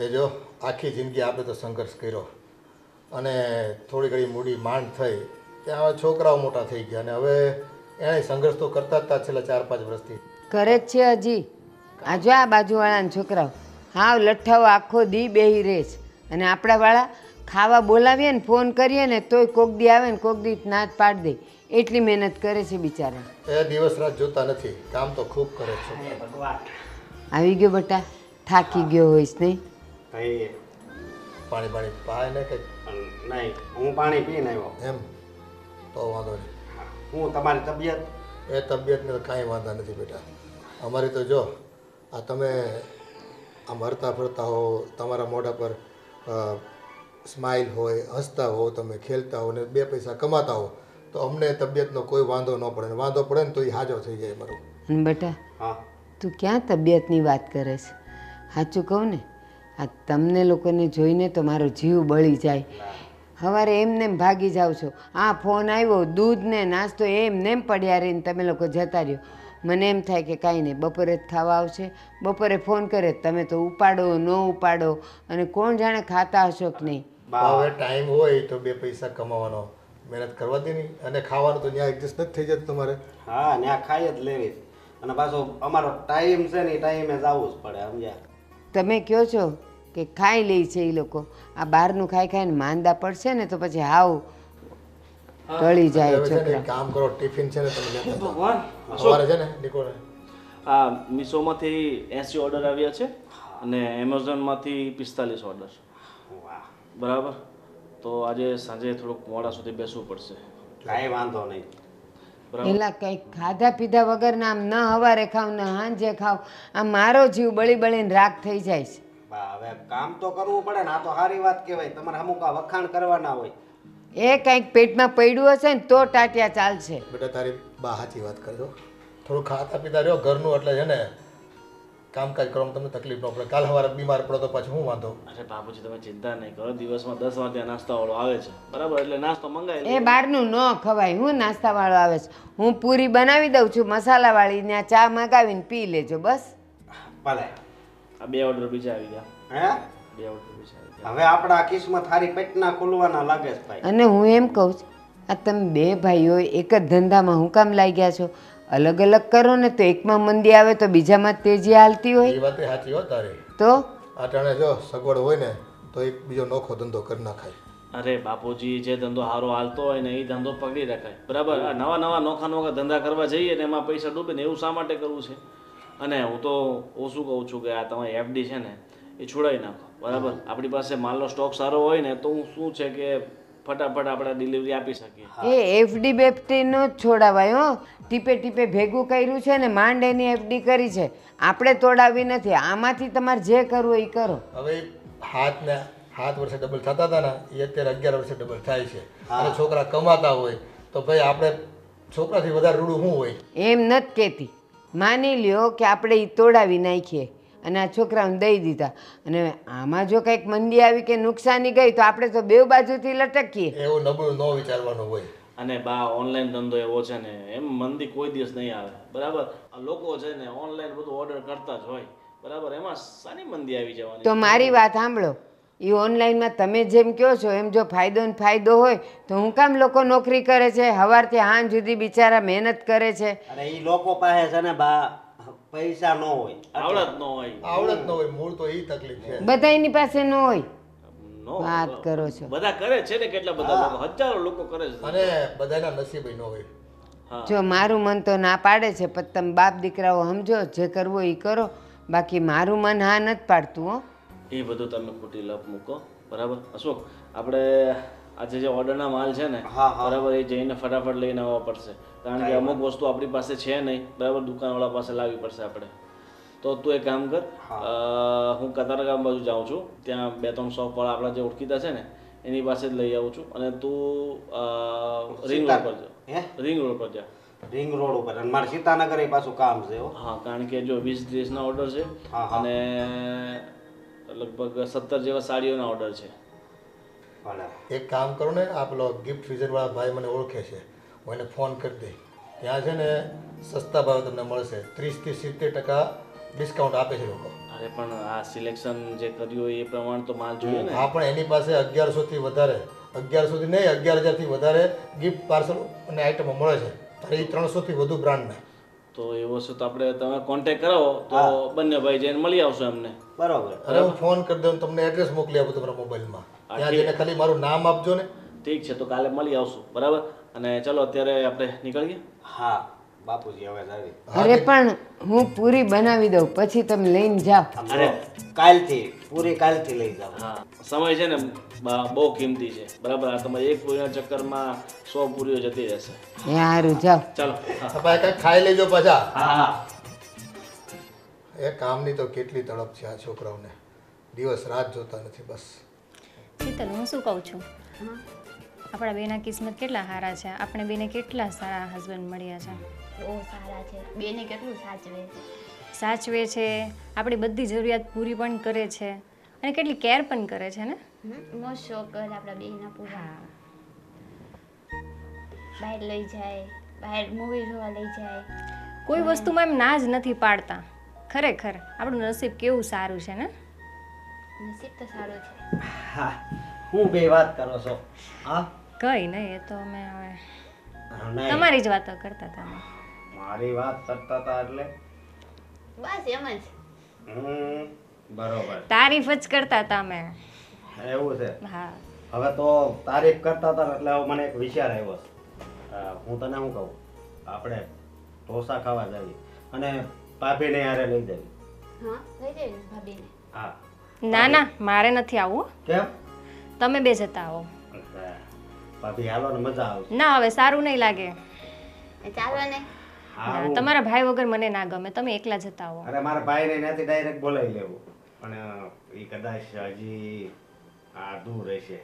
એ જો આખી જિંદગી આપણે તો સંઘર્ષ કર્યો અને થોડી ઘણી મૂડી માંડ થઈ ત્યાં હવે છોકરાઓ મોટા થઈ ગયા અને હવે એણે સંઘર્ષ તો કરતા જ હતા છેલ્લા 4-5 વર્ષથી. કરે જ છે હજી. આ જો આ બાજુવાળાના છોકરાઓ હાવ લઠ્ઠાઓ આખો દી બેહી રહે છે અને આપણાવાળા ખાવા બોલાવીએ ને ફોન કરીએ ને તોય કોક દી આવે ને કોક દી નાત પાડી દે એટલી મહેનત કરે છે બિચારા. એ દિવસ રાત જોતા નથી, કામ તો ખૂબ કરે છે. આવી ગયો બટા, થાકી ગયો હોઈશ નહીં? ભાઈ પાણી પાણી પાય ને કંઈક નહીં, હું પાણી પીને આવ્યો. એમ તો વાંધો નહીં. હું તમારી તબિયત? એ તબિયતને તો કાંઈ વાંધા નથી બેટા. અમારી તો જો આ તમે આમ હરતા ફરતા હો, તમારા મોઢા પર સ્માઇલ હોય, હસતા હો, તમે ખેલતા હો ને 2 પૈસા કમાતા હો તો અમને તબિયતનો કોઈ વાંધો ન પડે. વાંધો પડે ને તો એ હાજો થઈ જાય મારું. બટા હા તું ક્યાં તબિયતની વાત કરે છે? સાચું કહું ને, આ તમને લોકોને જોઈને તો મારો જીવ બળી જાય. સવારે એમને એમ ભાગી જાઓ છો, આ ફોન આવ્યો, દૂધ ને નાસ્તો એમને એમ પડ્યા રહીને તમે લોકો જતા રહ્યો. મને એમ થાય કે કાંઈ નહીં, બપોરે જ ખાવા આવશે, બપોરે ફોન કરે તમે તો ઉપાડો ન ઉપાડો અને કોણ જાણે ખાતા હશો કે નહીં. હવે ટાઈમ હોય તો 2 પૈસા કમાવાનો, મહેનત કરવા દે નહીં. અને ખાવાનું તો ત્યાં એડજસ્ટ નથી થઈ જતું તમારે. હા ત્યાં ખાઈ જ લેવી અને પાછો અમારો ટાઈમ છે ને એ ટાઈમે જ આવવું જ પડે સમજ્યા. તમે કહો છો કે ખાઈ લે છે એ લોકો, આ બહારનું ખાઈ ખાઈને માંદા પડશે ને તો પછી હાવ ટળી જાય હવે છે ને છોકરા. એક કામ કરો, ટિફિન છે ને તમે લેતા જાઓ. ભગવાન સવારે છે ને નીકળો. આ મીશોમાંથી 80 ઓર્ડર આવ્યા છે અને એમેઝોનમાંથી 45 ઓર્ડર. વાહ, બરાબર, તો આજે સાંજે થોડુંક મોડા સુધી બેસવું પડશે. કાંઈ વાંધો નહીં. બરાબર, પેલા કંઈક ખાધા પીધા વગરના આમ ન હવારે ખાવ ન હાંજે ખાવ, આમ મારો જીવ બળી બળીને રાખ થઈ જાય છે. બા હવે કામ તો કરવું પડે ને, આ તો સારી વાત કહેવાય. તમારે અમુક આ વખાણ કરવાના હોય. એ કંઈક પેટમાં પડ્યું હશે ને તો ટાટિયા ચાલશે. બેટા તારી બા સાચી વાત કરજો. થોડું ખાતા પીતા રહ્યો ઘરનું એટલે છે ને કામકાજ કરવામાં તમને તકલીફ ન પડે. કાલ સવારે બીમાર પડો તો પાછું હું વાંધો. અરે બાપુજી તમે ચિંતા નહીં કરો, દિવસમાં 10 વાર ત્યાં નાસ્તાવાળો આવે છે. બરાબર, એટલે નાસ્તો મંગાવી એ લઈએ. બહારનું ન ખવાય. હું નાસ્તાવાળો આવે છે, હું પૂરી બનાવી દઉં છું મસાલાવાળી, ત્યાં ચા મગાવીને પી લેજો બસ. ભલે. આ 2 ઓર્ડર બીજા આવી ગયા. હે 2 ઓર્ડર બીજા આવી ગયા. હવે આપણા કિસ્મત થારી પેટના ખુલવાના લાગે છે ભાઈ. અને હું એમ કહું છું, આ તમે 2 ભાઈઓ એક જ ધંધામાં હું કામ લાગ્યા છો? અલગ અલગ કરો ને તો એકમાં મંદી આવે તો બીજામાં તેજી હાલતી હોય. એ વાત સાચી હો તારી. તો અટાણે જો સગવડ હોય ને તો એક બીજો નોખો ધંધો કરી નાખાય. અરે બાપુજી, જે ધંધો સારો હાલતો હોય ને એ ધંધો પકડી રખાય. બરાબર, આ નવા નવા નોખા ધંધા કરવા જઈએ ને એમાં પૈસા ડૂબે ને એવું શા માટે કરવું છે? અને હું શું કહું છું કે આ તમારી એફડી છે ને એ છોડાવી નાખો. બરાબર, આપણી પાસે માલનો સ્ટોક સારો હોય ને તો હું શું છે કે ફટાફટ આપણે ડિલિવરી આપી શકીએ. એ એફડી બેફડી નો જ છોડાવાય હો. ટીપે ટીપે ભેગું કર્યું છે ને માંડ એની એફડી કરી છે, આપણે તોડાવી નથી. આમાંથી તમારે જે કરવું હોય એ કરો. હવે ઈ હાથને 7 વર્ષે ડબલ થતા હતા ને એ અત્યારે 11 વર્ષે ડબલ થાય છે. અને છોકરા કમાતા હોય તો ભાઈ આપણે છોકરાથી વધારે રૂડું શું હોય? એમ નથી કહેતી. માની લ્યો કે આપણે એ તોડાવી નાખીએ અને આ છોકરાઓને દઈ દીધા અને આમાં જો કંઈક મંદી આવી કે નુકસાની ગઈ તો આપણે તો 2 બાજુથી લટકીએ. એવું નબળું ન વિચારવાનું હોય. અને બા ઓનલાઈન ધંધો એવો છે ને એમ મંદી કોઈ દિવસ નહીં આવે. બરાબર, આ લોકો છે ને ઓનલાઈન બધું ઓર્ડર કરતા જ હોય. બરાબર, એમાં સાની મંદી આવી જવાની. તો મારી વાત સાંભળો, એ ઓનલાઈનમાં તમે જેમ કહો છો એમ જો ફાયદો ને ફાયદો હોય તો હું કામ લોકો નોકરી કરે છે, સવારથી સાંજ સુધી બિચારા મહેનત કરે છે. અરે એ લોકો પાસે છે ને બા પૈસા ન હોય, આવડત ન હોય. આવડત ન હોય, મૂળ તો એ તકલીફ છે. બધાની પાસે ન હોય. નો વાત કરો છો. બધા કરે છે ને, કેટલા બધા લોકો, હજારો લોકો કરે છે. અને બધાના નસીબે ન હોય. હા, જો મારું મન તો ના પાડે છે, પણ તમે બાપ દીકરાઓ સમજો, જે કરવું એ કરો. બાકી મારું મન હા નથી પાડતું હો. એ બધું તમે ખોટી લપ મૂકો. બરાબર અશોક, આપણે આજે જે ઓર્ડરના માલ છે ને બરાબર એ જઈને ફટાફટ લઈને આવવા પડશે. કારણ કે અમુક વસ્તુ આપણી પાસે છે નહીં. બરાબર, દુકાનવાળા પાસે લાવવી પડશે આપણે. તો તું એક કામ કર, હું કતારગામ બાજુ જાઉં છું, ત્યાં 2-3 શોપવાળા આપણા જે ઓળખીતા છે ને એની પાસે જ લઈ આવું છું. અને તું રિંગ રોડ પર જા. રિંગ રોડ પર જા. રિંગ રોડ ઉપર. અને મારે સીતાનગર એ પાછું કામ છે. હા, કારણ કે જો 20 ડ્રેસના ઓર્ડર છે અને લગભગ 17 જેવા સાડીઓના ઓર્ડર છે. એક કામ કરો ને, આ પેલો ગિફ્ટ ફ્રીઝરવાળા ભાઈ મને ઓળખે છે, હું એને ફોન કરી દઈ. ત્યાં છે ને સસ્તા ભાવે તમને મળશે. 30 થી 70% ડિસ્કાઉન્ટ આપે છે લોકો. અરે પણ આ સિલેક્શન જે કર્યું હોય એ પ્રમાણે તો માલ જોઈએ ને. હા, પણ એની પાસે 1100થી વધારે, 1100થી નહીં, 11,000થી વધારે ગિફ્ટ પાર્સલ અને આઇટમો મળે છે. અને એ 300થી વધુ બ્રાન્ડના. તો એવો છે તો આપણે તમે કોન્ટેક્ટ કરાવો તો બંને ભાઈ જઈને મળી આવશો એમને. બરોબર. અરે હું ફોન કરી દઉં, તમને એડ્રેસ મોકલી આપું તમારા મોબાઈલમાં. ત્યાં જઈને ખાલી મારું નામ આપજો ને. ઠીક છે, તો કાલે મળી આવશું, બરાબર? અને ચલો અત્યારે આપણે નીકળીએ. હા બાપુજી હવે જાવી. અરે પણ હું પૂરી બનાવી દઉં પછી તમે લઈને જાઓ. અરે કાલથી પૂરી કાલથી લઈ જાવ. હા, સમય છે ને બહુ કિંમતી છે, બરાબર? આ તમારે એક પૂરીના ચક્કરમાં 100 પૂરીઓ જતી રહેશે. એ સારું જાઓ. ચાલો. ભાઈ કંઈક ખાઈ લેજો પાછા. હા એ કામની તો કેટલી તડપ છે આ છોકરાઓને, દિવસ રાત જોતા નથી બસ. શીતલ, હું શું કહું છું, આપણા બેના કિસ્મત કેટલા સારા છે. આપણે બેને કેટલા સારા હસબન્ડ મળ્યા છે. બહુ સારા છે. બેને કેટલું સાચવે છે. સાચવે છે, આપણી બધી જરૂરિયાત પૂરી પણ કરે છે અને કેટલી કેર પણ કરે છે ને. મોજ શોખ કરે આપણા બેના પૂરા. બહાર લઈ જાય, બહાર મૂવી જોવા લઈ જાય. કોઈ વસ્તુમાં એમ ના જ નથી પાડતા. ખરેખર આપણું નસીબ કેવું સારું છે ને. નસીબ તો સારું છે. હા હું બે વાત કરો છો? હા કઈ નહીં, એ તો અમે હવે નહીં, તમારી જ વાતો કરતા હતા અમે. મારી વાત કરતા હતા એટલે બસ એમ જ. બરોબર. તારીફ જ કરતા હતા અમે. એવું છે. હા, હવે તો તારીફ કરતા હતા એટલે હવે મને એક વિચાર આવ્યો છે. હું તને શું કહું, આપણે ઢોસા ખાવા જઈએ અને ભાભીને યારે લઈ જવી. હા લઈ જાય ને ભાભીને. હા. ના ના, મારે નથી આવવું. કેમ? તમે બે જતા આવો. ભાભી હાલો ને મજા આવશે. ના, હવે સારું નહીં લાગે. ચાલો ને. હા ના, તમારા ભાઈ વગર મને ના ગમે. તમે એકલા જતા આવો. અરે મારા ભાઈને ત્યાંથી ડાયરેક્ટ બોલાવી લેવું, પણ એ કદાચ હજી દૂર રહેશે,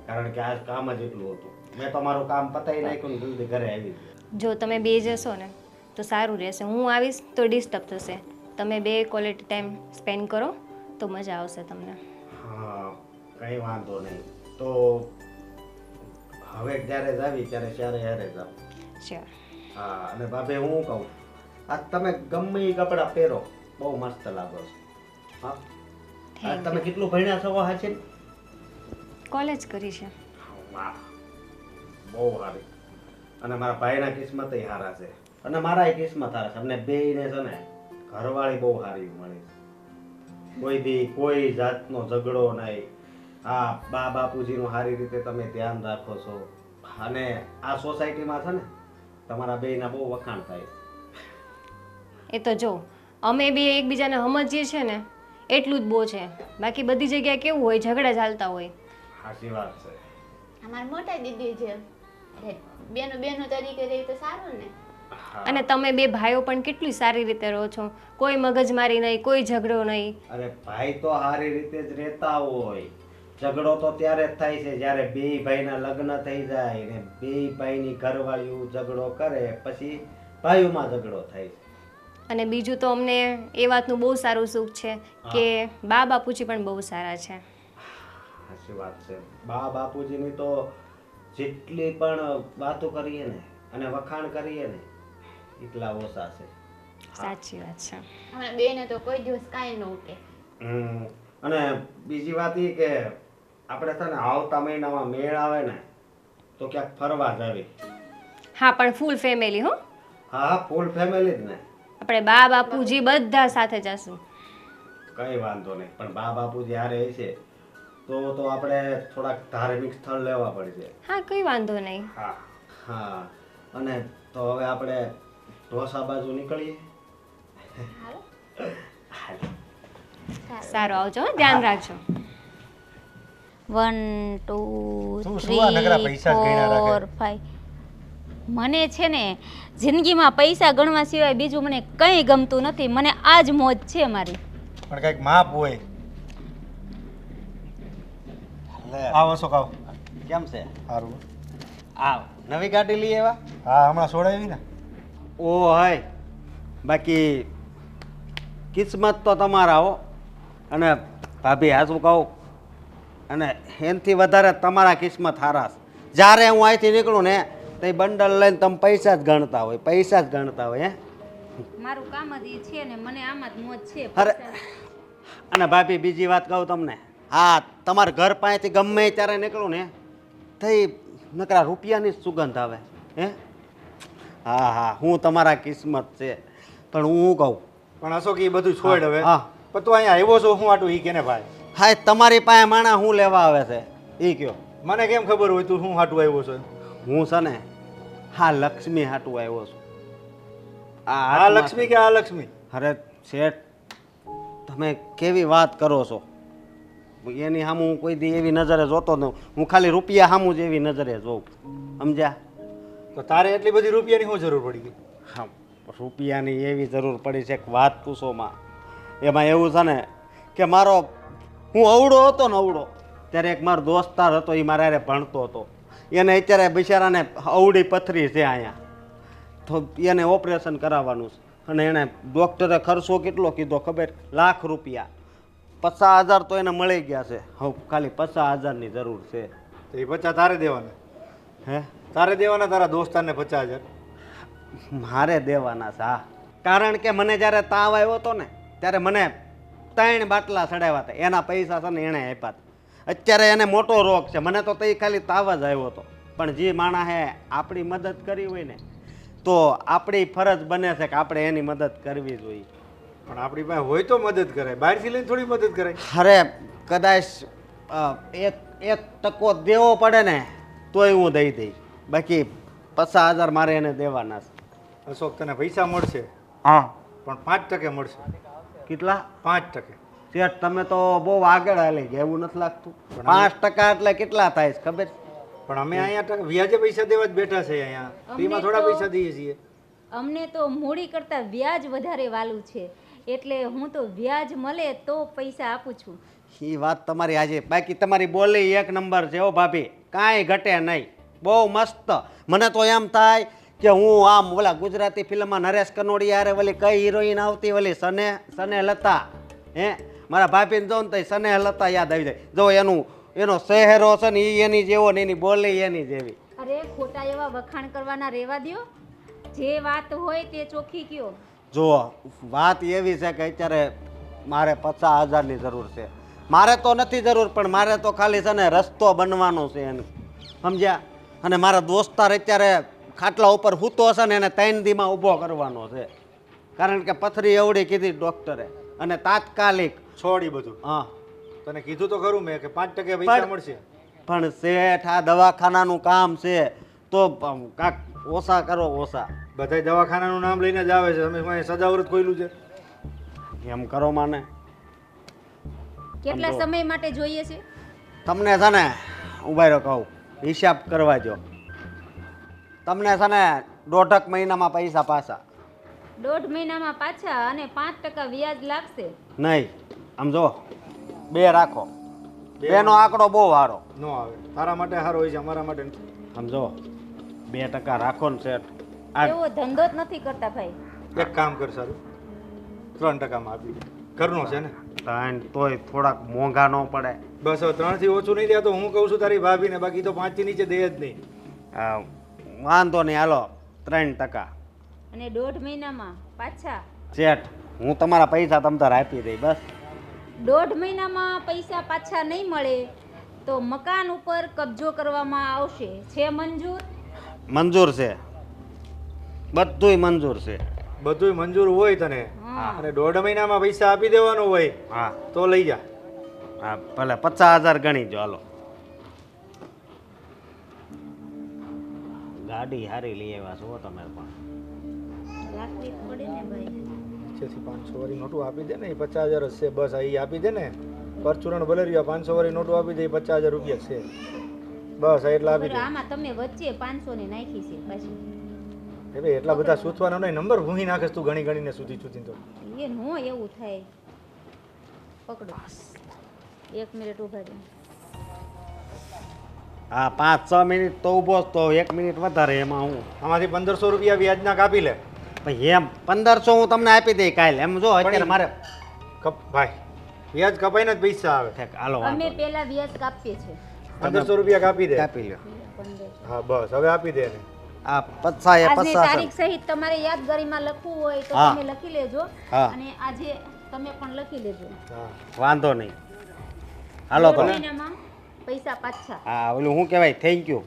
કારણ કે આ કામ જ એટલું હતું. મેં તો મારું કામ પતાવી નાખ્યું ને જલ્દી ઘરે આવી ગયો. જો તમે બે જશો ને તો સારું રહેશે. હું આવીશ તો ડિસ્ટર્બ થશે. તમે બે ક્વોલિટી ટાઈમ સ્પેન્ડ કરો તો મજા આવશે તમને. હા કંઈ વાંધો નહીં. તો હવે જ્યારે જાવી ત્યારે યારે જાવ. શ્યોર. હા, અને ભાભી હું કહું, આ તમે ગમે એ કપડાં પહેરો બહુ મસ્ત લાગો છો. હા, આ તમે કેટલું ભણ્યા છો હાચી? કોલેજ કરી છે. વાહ, બહુ સારી. અને મારા ભાઈના કિસ્મત સારા છે અને મારા કિસ્મત સારા છે. અમને બેયને છે ને ઘરવાળી બહુ સારી મળી છે. કોઈ દી કોઈ જાતનો ઝઘડો નહીં. હા, બા બાપુજીનું સારી રીતે તમે ધ્યાન રાખો છો અને આ સોસાયટીમાં છે ને તમારા બેયના બહુ વખાણ થાય. એ તો જો અમે બે એકબીજાને સમજીએ છીએ ને એટલું જ બહુ છે. બાકી બધી જગ્યાએ કેવું હોય, ઝઘડા ચાલતા હોય. સાચી વાત છે. અમારી મોટા દીદી છે. બેનો બેનો તરીકે રહી તો સારું ને. અને તમે બે ભાઈઓ પણ કેટલી સારી રીતે રહો છો. કોઈ મગજમારી નહીં, કોઈ ઝઘડો નહીં. અરે ભાઈ તો સારી રીતે જ રહેતા હોય. ઝઘડો તો ત્યારે જ થાય છે જ્યારે બે ભાઈના લગ્ન થઈ જાય ને બે ભાઈની ઘરવાળીઓ ઝઘડો કરે પછી ભાઈઓમાં ઝઘડો થાય છે. અને બીજું તો અમને એ વાતનું બહુ સારું સુખ છે કે બા બાપુજી પણ બહુ સારા છે. સાચી વાત છે. બા બાપુજીની તો જેટલી પણ વાતો કરીએ ને અને વખાણ કરીએ ને એટલા ઓછા છે. સાચી વાત છે. અમારા બેને તો કોઈ દિવસ કાંઈ ન ઉકે. અને બીજી વાત એ કે આપણે છે ને આવતા મહિનામાં મેળ આવે ને તો ક્યાંક ફરવા જાવી. હા, પણ ફૂલ ફેમિલી હો. હા, ફૂલ ફેમિલી જ ને. આપણે બા બાપુજી બધા સાથે જશું. કઈ વાંધો નહીં, પણ બા બાપુજી હારે છે તો આપણે થોડાક ધાર્મિક સ્થળ લેવા પડશે. હા, કઈ વાંધો નહીં. હા હા. અને તો હવે આપણે ઢોસા બાજુ નીકળીએ. સારું, આવજો હો, ધ્યાન રાખજો. 1 2 શું શું આ નકરા 3 પૈસા જ ગણ્યા રાખે? 4 5. મને છે ને જિંદગીમાં પૈસા ગણવા સિવાય બીજું મને કંઈ ગમતું નથી. મને આ જ મોજ છે મારી. પણ કંઈક માપ હોય. આવો શું કહો? કેમ છે? સારું. આ નવી ગાડી લઈ આવ્યા? હા, હમણાં છોડાવી ને. ઓ હાય, બાકી કિસ્મત તો તમારા હો. અને ભાભી હાચું કહું, અને એનાથી વધારે તમારા કિસ્મત હારા છે. જ્યારે હું અહીંથી નીકળું ને તો બંડલ લઈને તમે પૈસા જ ગણતા હોય, પૈસા જ ગણતા હોય. મારું કામ જ ઈ છે ને મને આમાં જ મોજ છે. અરે અને ભાભી બીજી વાત કહું તમને, હા તમારા ઘર પાસેથી ગમે ત્યારે નીકળું ને થઈ નકરા રૂપિયાની જ સુગંધ આવે હે. હા હા હું તમારા કિસ્મત છે, પણ હું કહું પણ અશોક એ બધું છોડ હવે. હા પણ તું અહીંયા આવ્યો છો હું આટું ઈ કે ને ભાઈ? હા તમારી પાસે માણા હું લેવા આવે છે એ કયો. મને કેમ ખબર હોય તું હું હાટું આવ્યો છો? હું છે ને હા લક્ષ્મી હાટું આવ્યો છું. આ લક્ષ્મી કે આ લક્ષ્મી? અરે શેઠ તમે કેવી વાત કરો છો? એની સામું હું કોઈ દી એવી નજરે જોતો ન, હું ખાલી રૂપિયા સામું જ એવી નજરે જોઉં, સમજ્યા? તો તારે એટલી બધી રૂપિયાની શું જરૂર પડી ગઈ? હા રૂપિયાની એવી જરૂર પડી છે કે વાત પૂછોમાં. એમાં એવું છે ને કે મારો હું અવળો હતો ને અવળો ત્યારે એક મારો દોસ્તાર હતો, એ મારા હારે ભણતો હતો. એને અત્યારે બિચારાને અવળી પથરી છે અહીંયા, તો એને ઓપરેશન કરાવવાનું છે અને એણે ડૉક્ટરે ખર્ચો કેટલો કીધો ખબર? લાખ રૂપિયા. 50,000 તો એને મળી ગયા છે. હવે ખાલી 50,000ની જરૂર છે. તો એ 50 તારે દેવાના? હે તારે દેવાના તારા દોસ્તારને 50,000? મારે દેવાના છે. હા કારણ કે મને જ્યારે તાવ આવ્યો હતો ને ત્યારે મને 3 બાટલા ચડાવ્યા હતા, એના પૈસા છે ને એણે આપ્યા હતા. અત્યારે એને મોટો રોગ છે, મને તો તઈ ખાલી તાવ જ આવ્યો હતો. પણ જે માણસે આપણી મદદ કરી હોય ને તો આપણી ફરજ બને છે કે આપણે એની મદદ કરવી જોઈએ. પણ આપણી પાસે હોય તો મદદ કરાય, બહારથી લઈને થોડી મદદ કરાય. અરે કદાચ એક ટકો દેવો પડે ને તોય હું દઈ દઈશ, બાકી 50,000 મારે એને દેવાના છે. અશોક તને પૈસા મળશે હા પણ 5% મળશે. કેટલા? 5%. શેઠ તમે તો બહુ આગળ હાલી ગયા એવું નથી લાગતું? 5% એટલે કેટલા થાય છે ખબર? પણ અમે અહીંયા વ્યાજે પૈસા દેવા જ બેઠા છે. અહીંયા ફ્રીમાં થોડા પૈસા દઈએ છીએ. અમને તો મૂડી કરતાં વ્યાજ વધારે વાલું છે, એટલે હું તો વ્યાજ મળે તો પૈસા આપું છું. એ વાત તમારી આજે, બાકી તમારી બોલી 1 નંબર છે હો ભાભી, કાંઈ ઘટે નહીં, બહુ મસ્ત. મને તો એમ થાય કે હું આમ ઓલા ગુજરાતી ફિલ્મમાં નરેશ કનોડિયા હારે ઓલી કઈ હિરોઈન આવતી ઓલી સને લતા, હે મારા ભાભીને જો ને તો સને લતા યાદ આવી જાય. જો એનો શહેરો છે ને એ એની જેવો ને એની બોલી એની જેવી. અરે ખોટા એવા વખાણ કરવાના રહેવા દ્યો, જે વાત હોય તે ચોખ્ખી કયો. જો વાત એવી છે કે અત્યારે મારે 50,000ની જરૂર છે. મારે તો નથી જરૂર, પણ મારે તો ખાલી છે ને રસ્તો બનવાનો છે એને, સમજ્યા? અને મારા દોસ્તાર અત્યારે ખાટલા ઉપર સૂતો હશે ને એને 3 દીમાં ઊભો કરવાનો છે, કારણ કે પથરી એવડી કીધી ડૉક્ટરે અને તાત્કાલિક. છોડી બધું. હા તને કીધું તો ખરું મેં કે 5% પૈસા મળશે. પણ શેઠ આ દવાખાનાનું કામ છે તો કાંક ઓછા કરો, ઓછા. બધાય દવાખાનાનું નામ લઈને જ આવે છે. તમે સદાવ્રત ખોલ્યું છે એમ કરો માને. કેટલા સમય માટે જોઈએ છે? તમને છે ને ઉભા રહ્યો કહું, હિસાબ કરવા જો. તમને છે ને 1.5 મહિનામાં પૈસા પાછા. 1.5 મહિનામાં પાછા અને 5% વ્યાજ લાગશે? નહીં, આમ જો 2 રાખો. 2 નો આંકડો બહુ સારો ન આવે. તારા માટે સારો હોય છે, અમારા માટે નથી. આમ જો 2% રાખો ને શેઠ. એવો ધંધો જ નથી કરતા ભાઈ. એક કામ કર સારું, 3%માં આપી દે. ઘરનો છે ને તોય થોડાક મોંઘા ન પડે. બસ હવે 3 થી ઓછું નહીં દે તો હું કહું છું તારી ભાભીને, બાકી તો 5 થી નીચે દે જ નહીં. વાંધો નહીં, હાલો 3%. અને 1.5 મહિનામાં પાછા? શેઠ હું તમારા પૈસા તમ તાર આપી દઈ બસ. 1.5 મહિનામાં પૈસા પાછા નહીં મળે તો મકાન ઉપર કબજો કરવામાં આવશે. છે મંજૂર? મંજૂર છે, બધુંય મંજૂર છે. બધુંય મંજૂર હોય તને અને 1.5 મહિનામાં પૈસા આપી દેવાનું હોય હા તો લઈ જા. હા ભલે 50,000 ગણી જો. હાલો ગાડી હારી લઈ આવ્યા છો તમે પણ. રાખવી જ પડે ને ભાઈ. નીચેથી 500 વાળી નોટો આપી દે ને, એ 50,000 જ છે બસ. આ આપી દે ને, પરચુરણ ભલે રહ્યો. 500 વાળી નોટો આપી દે, 50,000 રૂપિયા છે બસ. એટલા આપી દે. આમાં તમે વચ્ચે 500 ને નાખી છે પાછી. એ ભાઈ એટલા બધા સૂચવાનો નહીં, નંબર ભૂંગી નાખે તું ઘણી ઘણીને સુધી તો. એ નો એવું થાય. પકડો 1 મિનિટ ઉભા રહો. હા 5-6 મિનિટ તો ઊભો જ, તો 1 મિનિટ વધારે એમાં હું. આમાંથી 1500 રૂપિયા વ્યાજના કાપી લે. ભાઈ એમ 1500 હું તમને આપી દઈ કાલે. એમ જો અત્યારે મારે ભાઈ વ્યાજ કપાઈને જ પૈસા આવે. હાલો અમે પહેલા વ્યાજ કાપીએ છીએ. 1500 રૂપિયા કાપી દે. કાપી લ્યો. 1500. હા બસ હવે આપી દે ને. આ પચાસ એ આજની 50 તારીખ સહિત તમારે યાદગારીમાં લખવું હોય તો હા. તમે લખી લેજો હા. અને આજે તમે પણ લખી લેજો. વાંધો નહીં. હાલો તો 2 મહિનામાં પૈસા પાછા. હા ઓલું શું કહેવાય થેન્ક યુ.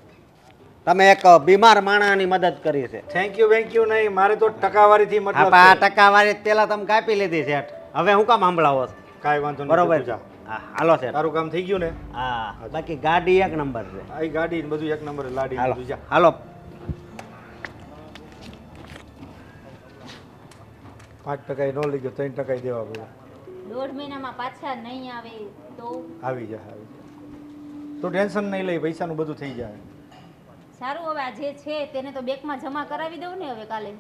તમે એક બીમાર માણસની મદદ કરી છે. થેન્ક યુ નહીં, મારે તો ટકાવારીથી હા મતલબ પણ આ છે. ટકાવારી પેલા તમે કાપી લીધી શેઠ. હવે હું કામ સાંભળાવો છો? કાંઈ વાંધો નહીં, બરોબર તું જા. હા હાલો શેઠ. તારું કામ થઈ ગયું ને? હા બાકી ગાડી એક નંબર છે. આ ગાડી ને બધું એક નંબર, લાડી ને હાલો બધું જા. હાલો 5% ન લઈ ગયો, 3% દેવા પડે. 1.5 મહિનામાં પાછા નહીં આવે તો આવી જા. તો ટેન્શન નહીં લઈ, પૈસાનું બધું થઈ જાય. સારું. હવે આ જે છે તેને તો બેંકમાં જમા કરાવી દઉં ને હવે કાલે.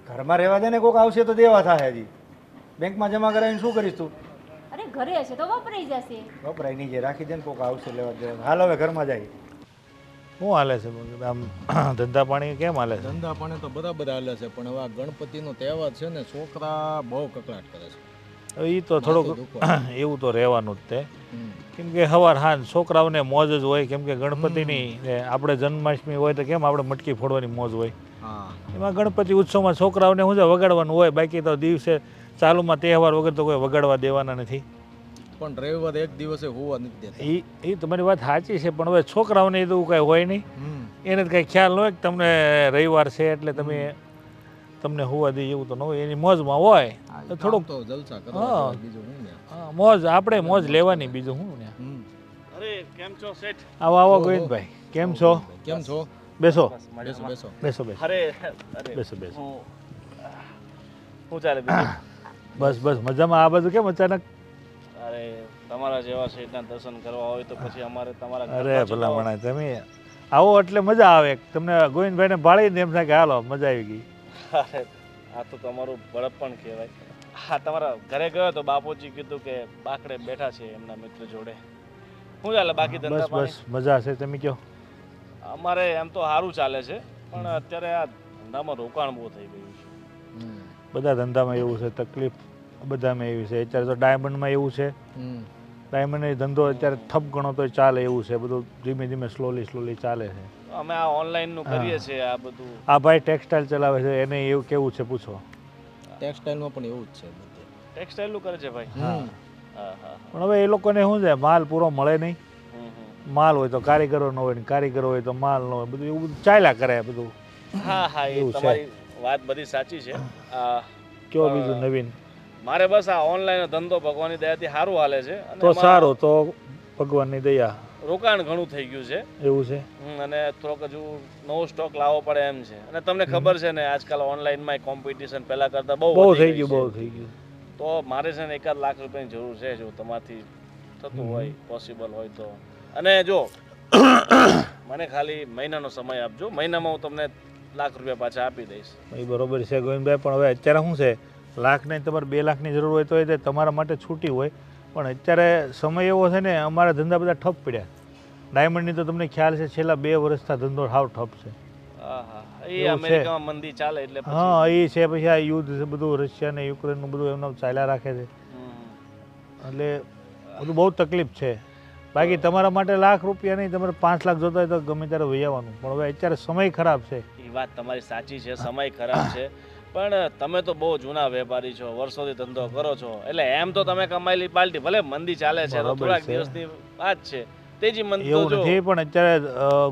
ઘરમાં રહેવા દે ને, કોક આવશે તો દેવા થાય. હજી બેંકમાં જમા કરાવીને શું કરીશ તું? અરે ઘરે હશે તો વપરાઈ જશે. વપરાય નહીં, જે રાખી દે ને, કોક આવશે લેવા દેવા. હાલ હવે ઘરમાં જાય. શું હાલે છે આમ ધંધા પાણી કેમ હાલે છે? ધંધા પાણી તો બરાબર હાલે છે, પણ હવે આ ગણપતિનો તહેવાર છે ને, છોકરા બહુ કકળાટ કરે છે. હવે એ તો થોડુંક માથું એવું તો રહેવાનું જ તે, હમ. કેમ કે સવાર હાંજ છોકરાઓને મોજ જ હોય, કેમ કે ગણપતિની ને આપણે જન્માષ્ટમી હોય તો કેમ આપણે મટકી ફોડવાની મોજ હોય, હા એમાં ગણપતિ ઉત્સવમાં છોકરાઓને શું છે વગાડવાનું હોય. બાકી તો દિવસે ચાલુમાં તહેવાર વગર તો કોઈ વગાડવા દેવાના નથી. પણ રવિવાર એક દિવસે હોવા નથી દેતા. એ તમારી વાત સાચી છે, પણ હવે છોકરાઓને એ તો કાંઈ હોય નહીં, હમ. એને તો કાંઈ ખ્યાલ ન હોય કે તમને રવિવાર છે એટલે તમને હોવા દે એવું તો ન હોય. એની મોજમાં હોય હા, તો કામ થોડુંક તો જલસા હા. કરવા જેવા, બીજું શું ને. હા, મોજ આપણે મોજ લેવાની, બીજું શું ને. હમ. અરે કેમ છો શેઠ? આવો આવો ઓહો. ગોવિંદભાઈ, કેમ છો? કેમ છો? બેસો બેસો બેસો. બેસો બેસો અરે અરે બેસો બેસો. શું ચાલે બીજું? બસ બસ મજામાં. આ બધું કેમ અચાનક? અરે તમારા જેવા શેઠના દર્શન કરવા હોય તો પછી અમારે તમારા ઘર અરે બાજુ ભલા તો- મણા તમે આવો એટલે મજા આવે. તમને ગોવિંદભાઈને ભાળીને એમ થાય કે હાલો મજા આવી ગઈ. અરે આ તો તમારું બળપણ કહેવાય. હા તમારા ઘરે ગયો તો બાપુજી કીધું કે બાકડે બેઠા છે એમના મિત્ર જોડે. શું ચાલે બાકી ધંધા બસ પાણી? બસ મજા છે. તમે કહો. અમારે એમ તો સારું ચાલે છે, પણ અત્યારે આ ધંધામાં રોકાણ બહુ થઈ ગયું છે. હમ. બધા ધંધામાં એવું છે, તકલીફ બધામાં એવી છે. અત્યારે તો ડાયમંડમાં એવું છે, હમ. ડાયમંડ ધંધો અત્યારે ઠપ ગણો તો ચાલે એવું છે. બધું ધીમે ધીમે સ્લોલી ચાલે છે. અમે આ ઓનલાઈન નું કરીએ છીએ આ બધું. આ ભાઈ ટેક્સટાઇલ ચલાવે છે, એને એવું કેવું છે પૂછો. ટેક્સટાઇલમાં પણ એવું જ છે બધે. ટેક્સટાઇલ નું કરે છે ભાઈ. હમ. હા હા પણ હવે એ લોકોને શું છે, માલ પૂરો મળે નહીં. હમ, હમ. માલ હોય તો કારીગરો ન હોય ને કારીગરો હોય તો માલ ન હોય. બધું એવું બધું ચાલ્યા કરે બધું. હા હા એ એવું છે. તમારી વાત બધી સાચી છે. કયો બીજું નવીન? મારે બસ આ ઓનલાઈન ધંધો ભગવાનની દયાથી સારું હાલે છે અને તો એમાં સારું, તો ભગવાનની દયા. રોકાણ ઘણું થઈ ગયું છે. એવું છે. અને થોડોક હજુ નવો સ્ટોક લાવવો પડે એમ છે. અને તમને ખબર છે ને આજકાલ ઓનલાઈનમાં કોમ્પિટિશન પહેલા કરતા બહુ બહુ વધી થઈ ગઈ ગયું, બહુ છે. થઈ ગયું. તો મારે છે ને 1 લાખ રૂપિયાની જરૂર છે, જો તમારથી થતું હોય પોસિબલ હોય તો. અને જો મને ખાલી મહિનાનો સમય આપજો, મહિનામાં હું તમને 1 લાખ રૂપિયા પાછા આપી દઈશ. એ બરોબર છે ગોવિંદભાઈ, પણ હવે અત્યારે શું છે, લાખ નહીં તમારે 2 લાખની જરૂર હોય તો એ તમારા માટે છૂટી હોય. પણ અત્યારે સમય એવો છે ને, અમારા ધંધા બધા ઠપ પડ્યા. ડાયમંડની તો તમને ખ્યાલ છે, છેલ્લા 2 વર્ષથી ધંધો હાવ ઠપ છે. હા હા એ એવું છે. અમેરિકામાં મંદી ચાલે એટલે પછી હા એ છે. પછી આ યુદ્ધ છે બધું, રશિયા ને યુક્રેનનું બધું એમનું ચાલ્યા રાખે છે, એટલે બધું બહુ તકલીફ છે. બાકી તમારા માટે 1 લાખ રૂપિયા નહીં, તમારે 5 લાખ જોતા હોય તો ગમે ત્યારે વહી આવવાનું. પણ હવે અત્યારે સમય ખરાબ છે. એ વાત તમારી સાચી છે, સમય ખરાબ છે. પણ તમે તો બહુ જૂના વેપારી છો, વર્ષોથી ધંધો કરો છો, એટલે એમ તો તમે કમાયેલી પાલટી. ભલે મંદી ચાલે છે તો બરાબર થોડાક છે. દિવસની વાત છે, તેજી મંદી તો એવું જો નથી, પણ અત્યારે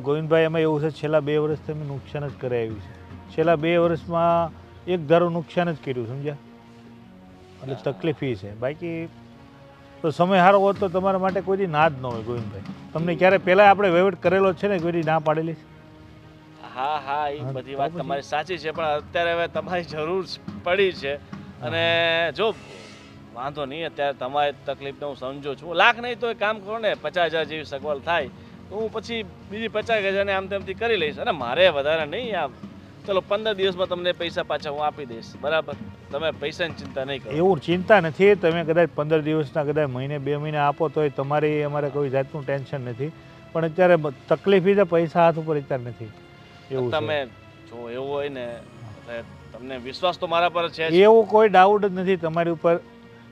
ગોવિંદભાઈ એમાં એવું છે, છેલ્લા 2 વર્ષથી અમે નુકસાન જ કરી આવ્યું છે. છેલ્લા 2 વર્ષમાં એક ધારું નુકસાન જ કર્યું, સમજ્યા? એટલે તકલીફ એ છે. બાકી તો સમય સારો હોત તો તમારા માટે કોઈ દી ના જ ન હોય ગોવિંદભાઈ. તમને ક્યારે પહેલાં આપણે વહીવટ કરેલો છે ને, કોઈ દી ના પાડેલી છે? હા હા એ હા, બધી તો વાત પછી? તમારી સાચી છે, પણ અત્યારે હવે તમારી જરૂર પડી છે. અને જો વાંધો નહીં, અત્યારે તમારી તકલીફને હું સમજુ છું. 1 લાખ નહીં તો એક કામ કરો ને, 50,000 જેવી સગવડ થાય તો હું પછી બીજી 50,000 આમ તેમથી કરી લઈશ. અને મારે વધારે નહીં, આમ ચલો 15 દિવસમાં તમને પૈસા પાછા હું આપી દઈશ, બરાબર? તમે પૈસાની ચિંતા નહીં કરો. એવું ચિંતા નથી. તમે કદાચ 15 દિવસના, કદાચ મહિને 2 મહિને આપો તોય તમારી અમારે કોઈ જાતનું ટેન્શન નથી. પણ અત્યારે તકલીફ એ છે, પૈસા હાથ ઉપર અત્યારે નથી. એવું છે. તમે જો એવું હોય ને, એટલે તમને વિશ્વાસ તો મારા પર છે જ. એવું કોઈ ડાઉટ જ નથી તમારી ઉપર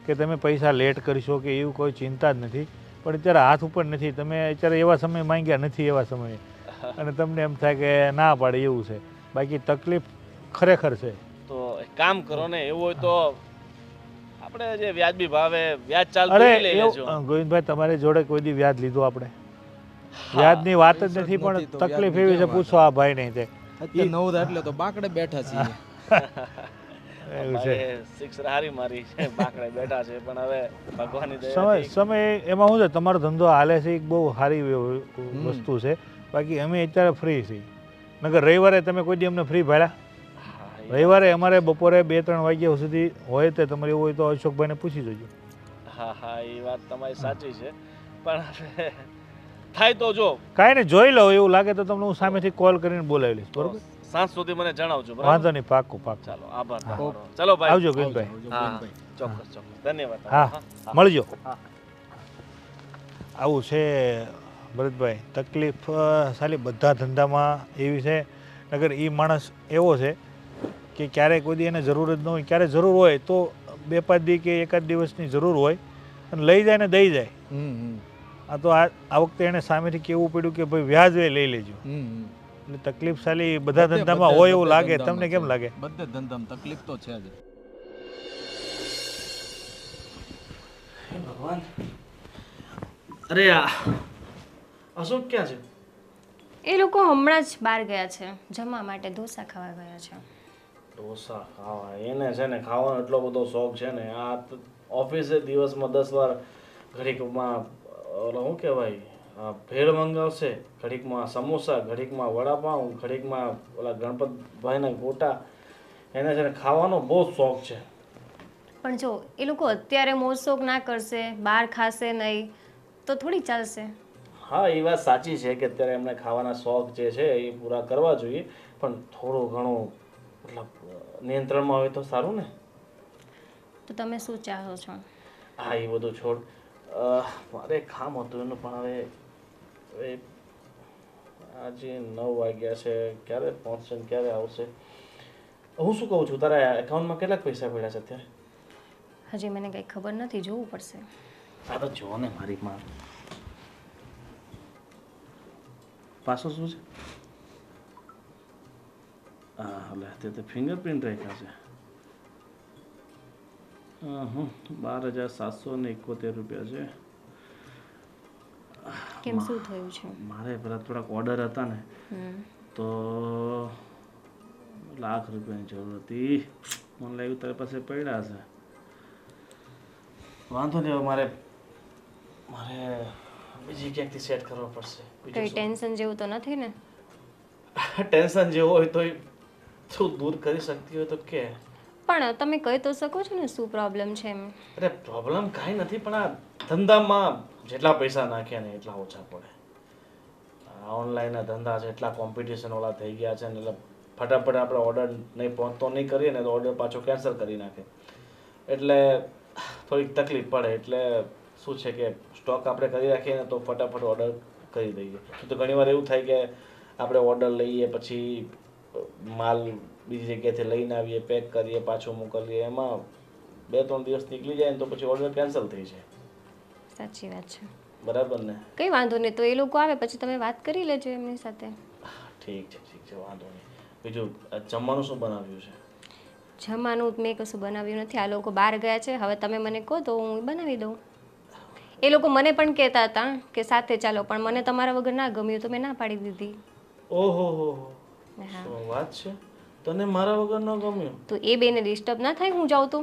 કે તમે પૈસા લેટ કરશો કે એવું કોઈ ચિંતા જ નથી. પણ અત્યારે હાથ ઉપર નથી. તમે અત્યારે એવા સમય માંગ્યા નથી, એવા સમયે, અને તમને એમ થાય કે ના પાડે એવું છે. બાકી તકલીફ ખરેખર છે. તો એક કામ કરો ને, એવું હોય તો આપણે જે વ્યાજબી ભાવે વ્યાજ ચાલતું અરે એ લઈ લેજો. ગોવિંદભાઈ, તમારી જોડે કોઈ દી વ્યાજ લીધું આપણે? વ્યાજની વાત જ નથી, પણ નથી તો તકલીફ વ્યાજની એવી છે, કેમ પૂછો આ ભાઈ નહીં તે અત્યારે નવરા એટલે તો બાકડે બેઠા છીએ. એવું છે. ભાઈએ સિક્સ હારી મારી છે, બાકડે બેઠા છે, પણ હવે ભગવાનની સમય દયાથી સમય એમાં શું છે, તમારો ધંધો હાલે છે, એક બહુ સારી વસ્તુ છે. બાકી અમે અત્યારે ફ્રી છીએ. નકર રવિવારે તમે કોઈ દી અમને ફ્રી ભાડ્યા? રવિવારે અમારે બપોરે 2-3 વાગ્યા સુધી હોય, તો તમારે એવું હોય તો અશોકભાઈને પૂછી જોજો. હા હા, એ વાત તમારી સાચી છે, પણ હવે થાય તો જો કાંઈ ને જોઈ લો, એવું લાગે તો તમને હું સામેથી કોલ કરીને બોલાવી લઈશ. બરોબર? સાંજ સુધી મને જણાવજો. બરાબર? વાંધો નહીં, પાક્કું પાક્કું. ચાલો, આભાર તમારો. ચલો ભાઈ, આવજો ગોવિંદભાઈ. હા હા, ચોક્કસ ચોક્કસ, ધન્યવાદ. હા, મળજો. આવું છે ભરતભાઈ, તકલીફ સાલી બધા ધંધામાં એવી છે. નગર એ માણસ એવો છે કે ક્યારેય કોઈ દી એને જરૂર જ ન હોય, ક્યારે જરૂર હોય તો 2-5 દી કે 1 દિવસની જરૂર હોય અને લઈ જાય ને દઈ જાય. આ તો આ વખતે એને સામેથી કેવું પડ્યું કે ભાઈ વ્યાજ લઈ લેજો. એટલે તકલીફ સાલી બધા ધંધામાં હોય એવું લાગે. તમને કેમ લાગે? બધે ધંધામાં તકલીફ તો છે જ. હે ભગવાન, અરે આ અશોક ક્યાં છે? એ લોકો હમણાં જ બહાર ગયા છે જમવા માટે, ઢોસા ખાવા ગયા છે. ઢોસા ખાવા? એને છે ને ખાવાનો એટલો બધો શોખ છે ને, આ ઓફિસે દિવસમાં 10 વાર ઘડીકમાં ઓલો શું કહેવાય ભેળ મંગાવશે, ઘડીકમાં સમોસા, ઘડીકમાં વડાપાઉં, ઘડીકમાં ઓલા ગણપતભાઈના ગોટા. એને છે ને ખાવાનો બહુ શોખ છે. પણ જો એ લોકો અત્યારે મોજશોખ ના કરશે, બહાર ખાશે નહીં તો થોડી ચાલશે. હા, એ વાત સાચી છે કે અત્યારે એમને ખાવાના શોખ જે છે એ પૂરા કરવા જોઈએ, પણ થોડું ઘણું મતલબ નિયંત્રણમાં હોય તો સારું ને. તો તમે શું ચાહો છો? હા, એ બધું છોડ. મારે એક કામ હતું એનું, પણ હવે આજે 9 વાગ્યા છે, ક્યારે પહોંચશે ને ક્યારે આવશે? હું શું કહું છું, તારા એકાઉન્ટમાં કેટલાક પૈસા પડ્યા છે અત્યારે? હજી મને કંઈ ખબર નથી, જોવું પડશે. આ તો જો ને મારી માં પાછો શું છે? હા, એટલે તે તો ફિંગરપ્રિન્ટ રાખ્યા છે. 12,771 રૂપિયા છે. કેમ, શું થયું છે? મારે પેલા થોડાક ઓર્ડર હતા ને, તો લાખ રૂપિયાની જરૂર હતી. મને લાગ્યું તારી પાસે પડ્યા છે. વાંધો નહીં, મારે બીજી ક્યાંકથી સેટ કરવા પડશે. કંઈ ટેન્શન જેવું તો નથી ને? ટેન્શન જેવું હોય તો તું દૂર કરી શકતી હોય તો કે. પણ તમે કહી તો શકો છો ને શું પ્રોબ્લેમ છે એમ. અરે પ્રોબ્લેમ કાંઈ નથી, પણ આ ધંધામાં જેટલા પૈસા નાખ્યા ને એટલા ઓછા પડે. ઓનલાઈનના ધંધા છે, એટલા કોમ્પિટિશન વાળા થઈ ગયા છે ને, એટલે ફટાફટ આપણે ઓર્ડર નહીં પહોંચતો નહીં કરીએ ને તો ઓર્ડર પાછો કેન્સલ કરી નાખે. એટલે થોડીક તકલીફ પડે. એટલે શું છે કે સ્ટોક આપણે કરી રાખીએ ને તો ફટાફટ ઓર્ડર કરી દઈએ. તો ઘણીવાર એવું થાય કે આપણે ઓર્ડર લઈએ, પછી માલ બીજી જગ્યાએથી લઈને આવીએ, પેક કરીએ, પાછું મોકલીએ, એમાં 2-3 દિવસ નીકળી જાય ને તો પછી ઓર્ડર કેન્સલ થઈ જાય. સાચી વાત છે. બરાબર ને? કંઈ વાંધો નહીં, તો એ લોકો આવે પછી તમે વાત કરી લેજો એમની સાથે. ઠીક છે, વાંધો નહીં. બીજું જમવાનું શું બનાવ્યું છે? જમવાનું મેં કશું બનાવ્યું નથી, આ લોકો બહાર ગયા છે. હવે તમે મને કહો તો હું બનાવી દઉં. એ લોકો મને પણ કહેતા હતા કે સાથે ચાલો, પણ મને તમારા વગર ના ગમ્યું તો મેં ના પાડી દીધી. ઓહો, શું વાત છે? તને મારા વગર ન ગમ્યું? તો એ બેને ડિસ્ટર્બ ના થાય હું જાઉં તો?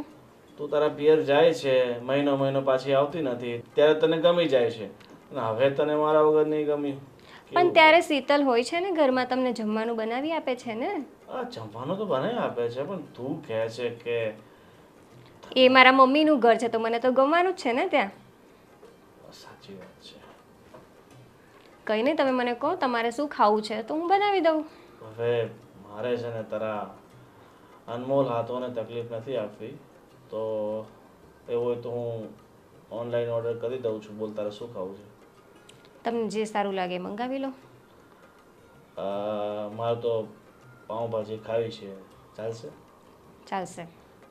તું તારા પિયર જાય છે, મહિનો પાછી આવતી નથી, ત્યારે તને ગમી જાય છે, અને હવે તને મારા વગર નહીં ગમ્યું? પણ ત્યારે શીતલ હોય છે ને ઘરમાં, તમને જમવાનું બનાવી આપે છે ને. આ જમવાનું તો બનાવી આપે છે, પણ તું કહે છે કે એ મારા મમ્મીનું ઘર છે તો મને તો ગમવાનું જ છે ને ત્યાં. સાચી વાત છે. કંઈ નહીં, તમે મને કહો તમારે શું ખાવું છે તો હું બનાવી દઉં. હવે મારે છે ને તારા અનમોલ હાથોને તકલીફ નથી આપવી, તો એવું હોય તો હું ઓનલાઈન ઓર્ડર કરી દઉં છું. બોલ, તારે શું ખાવું છે? તમને જે સારું લાગે મંગાવી લો. મારે તો પાઉંભાજી ખાવી છે, ચાલશે? ચાલશે.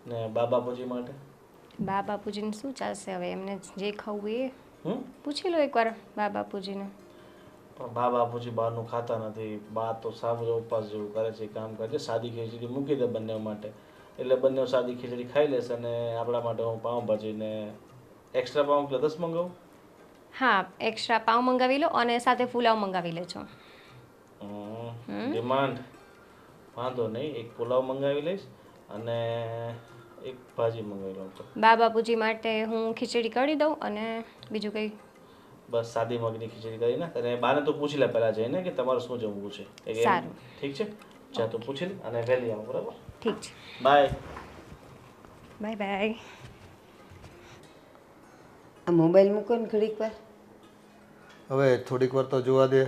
ને બાપુજી માટે? બાપુજીને શું ચાલશે, હવે એમને જે ખાવું એ પૂછી લો એકવાર બાપુજીને. પણ બા બાપુજી બહારનું ખાતા નથી. બા તો સાવ ઉપવાસ જેવું કરે છે, કામ કરે છે. સાદી ખીચડી મૂકી દે બંને માટે, એટલે બંને સાદી ખીચડી ખાઈ લેશે અને આપણા માટે હું પાઉંભાજી ને એક્સ્ટ્રા પાઉં એટલે 10 મંગાવું. હા, એક્સ્ટ્રા પાઉં મંગાવી લો અને સાથે પુલાવ મંગાવી લેજો. ડિમાન્ડ વાંધો નહીં, એક પુલાવ મંગાવી લઈશ અને એક ભાજી મંગાવી લઉં. તો બા બાપુજી માટે હું ખીચડી કરી દઉં અને બીજું કંઈ? બસ સાદી મગની ખીચડી કરીને, અને બાને તો પૂછી લે પહેલાં જઈને કે તમારે શું જમવું છે. સારું. ઠીક છે, જા તો પૂછી લે અને વહેલી આવો. બરાબર? ઠીક છે. બાય. Bye bye. આ મોબાઈલ મૂકો ને ઘડીક વાર. હવે થોડીક વાર તો જોવા દે.